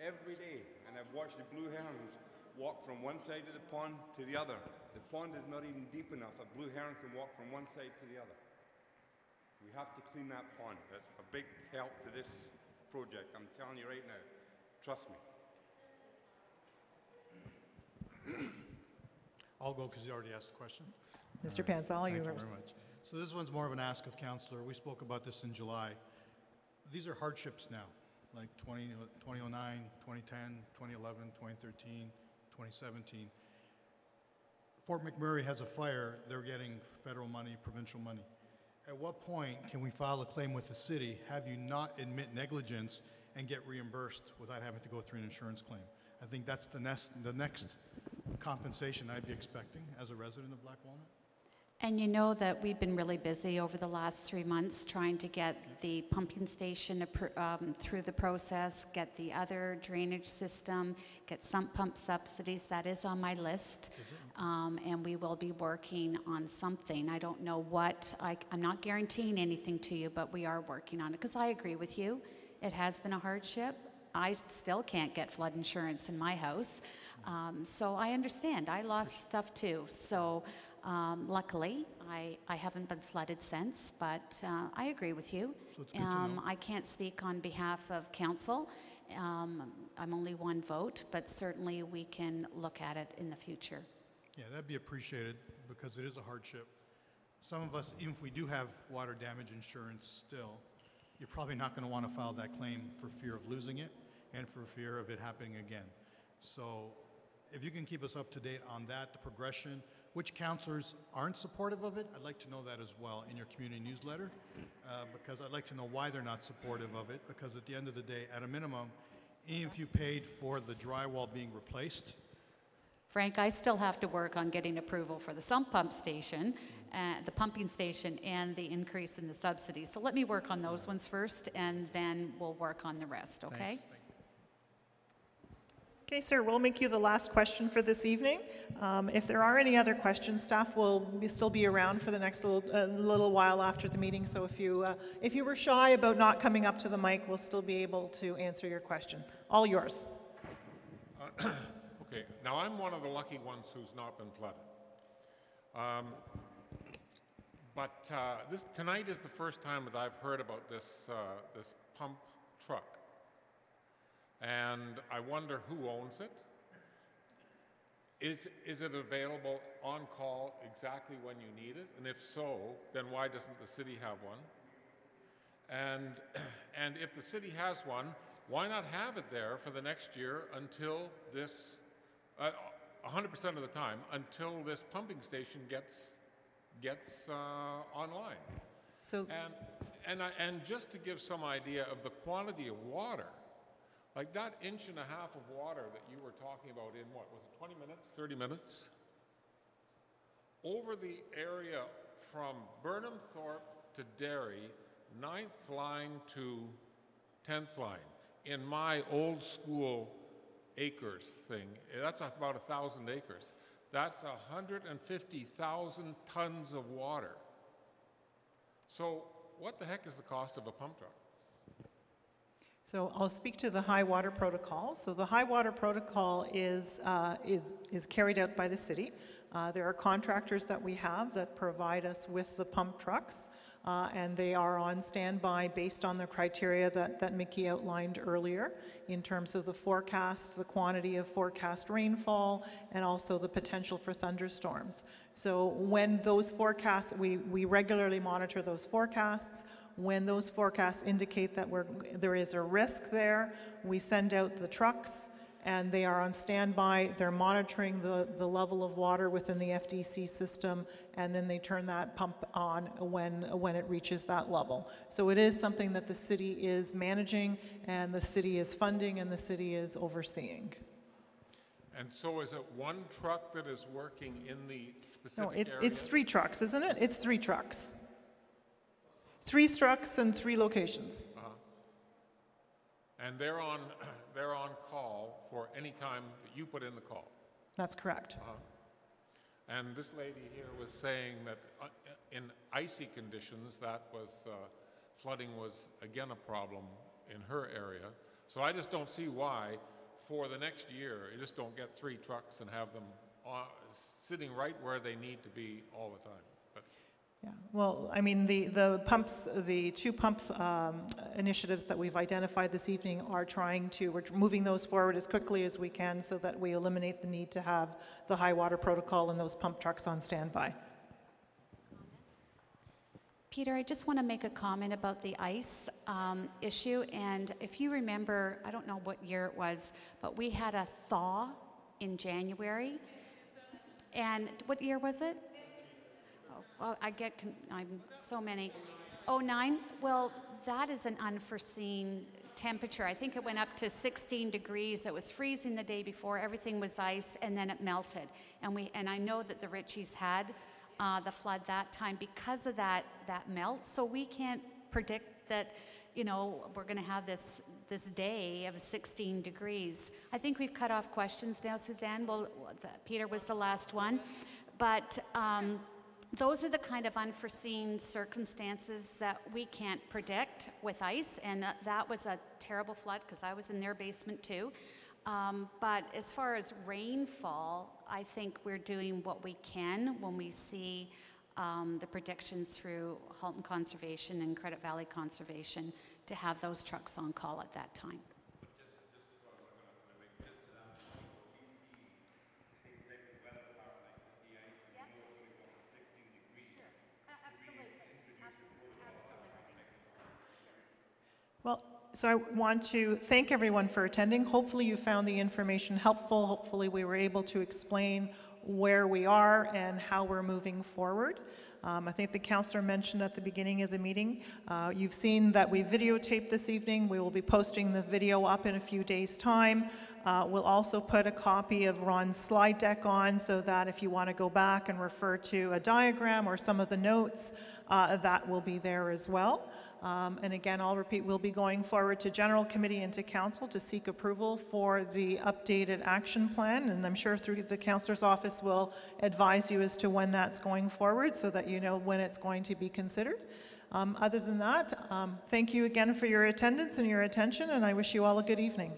Every day. And I've watched the blue herons walk from one side of the pond to the other. The pond is not even deep enough. A blue heron can walk from one side to the other. We have to clean that pond. That's a big help to this project. I'm telling you right now. Trust me. I'll go because you already asked the question. Mr. Pansal, Thank you you are... very much. So this one's more of an ask of councillor. We spoke about this in July. These are hardships now, like 2009, 2010, 2011, 2013, 2017. Fort McMurray has a fire. They're getting federal money, provincial money. At what point can we file a claim with the city, have you not admit negligence, and get reimbursed without having to go through an insurance claim? I think that's the next compensation I'd be expecting as a resident of Black Walnut. And you know that we've been really busy over the last 3 months trying to get the pumping station through the process, get the other drainage system, get sump pump subsidies. That is on my list. And we will be working on something. I don't know what. I'm not guaranteeing anything to you, but we are working on it. Because I agree with you. It has been a hardship. I still can't get flood insurance in my house. So I understand. I lost stuff too. So luckily, I haven't been flooded since, but I agree with you. So it's good to know. I can't speak on behalf of council. I'm only one vote, but certainly we can look at it in the future. Yeah, that'd be appreciated because it is a hardship. Some of us, even if we do have water damage insurance still, you're probably not going to want to file that claim for fear of losing it and for fear of it happening again. So if you can keep us up to date on that, the progression, which councillors aren't supportive of it, I'd like to know that as well in your community newsletter, because I'd like to know why they're not supportive of it, because at the end of the day, at a minimum, even if you paid for the drywall being replaced, Frank, I still have to work on getting approval for the sump pump station, the pumping station, and the increase in the subsidies. So let me work on those ones first, and then we'll work on the rest, okay? Thanks. Okay, sir, we'll make you the last question for this evening. If there are any other questions, staff will still be around for the next little while after the meeting, so if you were shy about not coming up to the mic, we'll still be able to answer your question. All yours. Okay, now I'm one of the lucky ones who's not been flooded. Tonight is the first time that I've heard about this pump truck. And I wonder who owns it. Is it available on call exactly when you need it? And if so, then why doesn't the city have one? And if the city has one, why not have it there for the next year until this, 100% of the time, until this pumping station gets online? So, and just to give some idea of the quantity of water, like that inch and a half of water that you were talking about in what, was it 20 minutes, 30 minutes? Over the area from Burnham Thorpe to Derry, 9th line to 10th line, in my old school acres thing, that's about 1,000 acres. That's 150,000 tons of water. So what the heck is the cost of a pump truck? So I'll speak to the high water protocol. So the high water protocol is carried out by the city. There are contractors that we have that provide us with the pump trucks. and they are on standby based on the criteria that Mickey outlined earlier in terms of the forecast, the quantity of forecast rainfall, and also the potential for thunderstorms. So when those forecasts, we regularly monitor those forecasts. When those forecasts indicate that there is a risk there, we send out the trucks, and they are on standby. They're monitoring the level of water within the FDC system, and then they turn that pump on when it reaches that level. So it is something that the city is managing, and the city is funding, and the city is overseeing. And so is it one truck that is working in the specific area? No, it's 3 trucks, isn't it? It's 3 trucks. 3 trucks and 3 locations. And they're on call for any time that you put in the call? That's correct. And this lady here was saying that in icy conditions, that was flooding was again a problem in her area. So I just don't see why, for the next year, you just don't get 3 trucks and have them sitting right where they need to be all the time. But yeah, well, I mean, the pumps, the 2 pump initiatives that we've identified this evening are we're moving those forward as quickly as we can so that we eliminate the need to have the high water protocol and those pump trucks on standby. Peter, I just want to make a comment about the ice issue. And if you remember, I don't know what year it was, but we had a thaw in January. And what year was it? Oh, well, I'm so many. 09? Well, that is an unforeseen temperature. I think it went up to 16 degrees. It was freezing the day before. Everything was ice, and then it melted. And I know that the Richies had the flood that time because of that melt. So we can't predict that, you know, we're going to have this day of 16 degrees. I think we've cut off questions now, Suzanne. Well, Peter was the last one. But those are the kind of unforeseen circumstances that we can't predict with ice. And that was a terrible flood because I was in their basement too. But as far as rainfall, I think we're doing what we can when we see the predictions through Halton Conservation and Credit Valley Conservation to have those trucks on call at that time. Well, so I want to thank everyone for attending. Hopefully you found the information helpful. Hopefully we were able to explain where we are and how we're moving forward. I think the councillor mentioned at the beginning of the meeting, you've seen that we videotaped this evening. We will be posting the video up in a few days' time. We'll also put a copy of Ron's slide deck on so that if you want to go back and refer to a diagram or some of the notes, that will be there as well. And again, I'll repeat, we'll be going forward to General Committee and to Council to seek approval for the updated action plan, and I'm sure through the Councillor's office will advise you as to when that's going forward so that you know when it's going to be considered. Other than that, thank you again for your attendance and your attention, and I wish you all a good evening.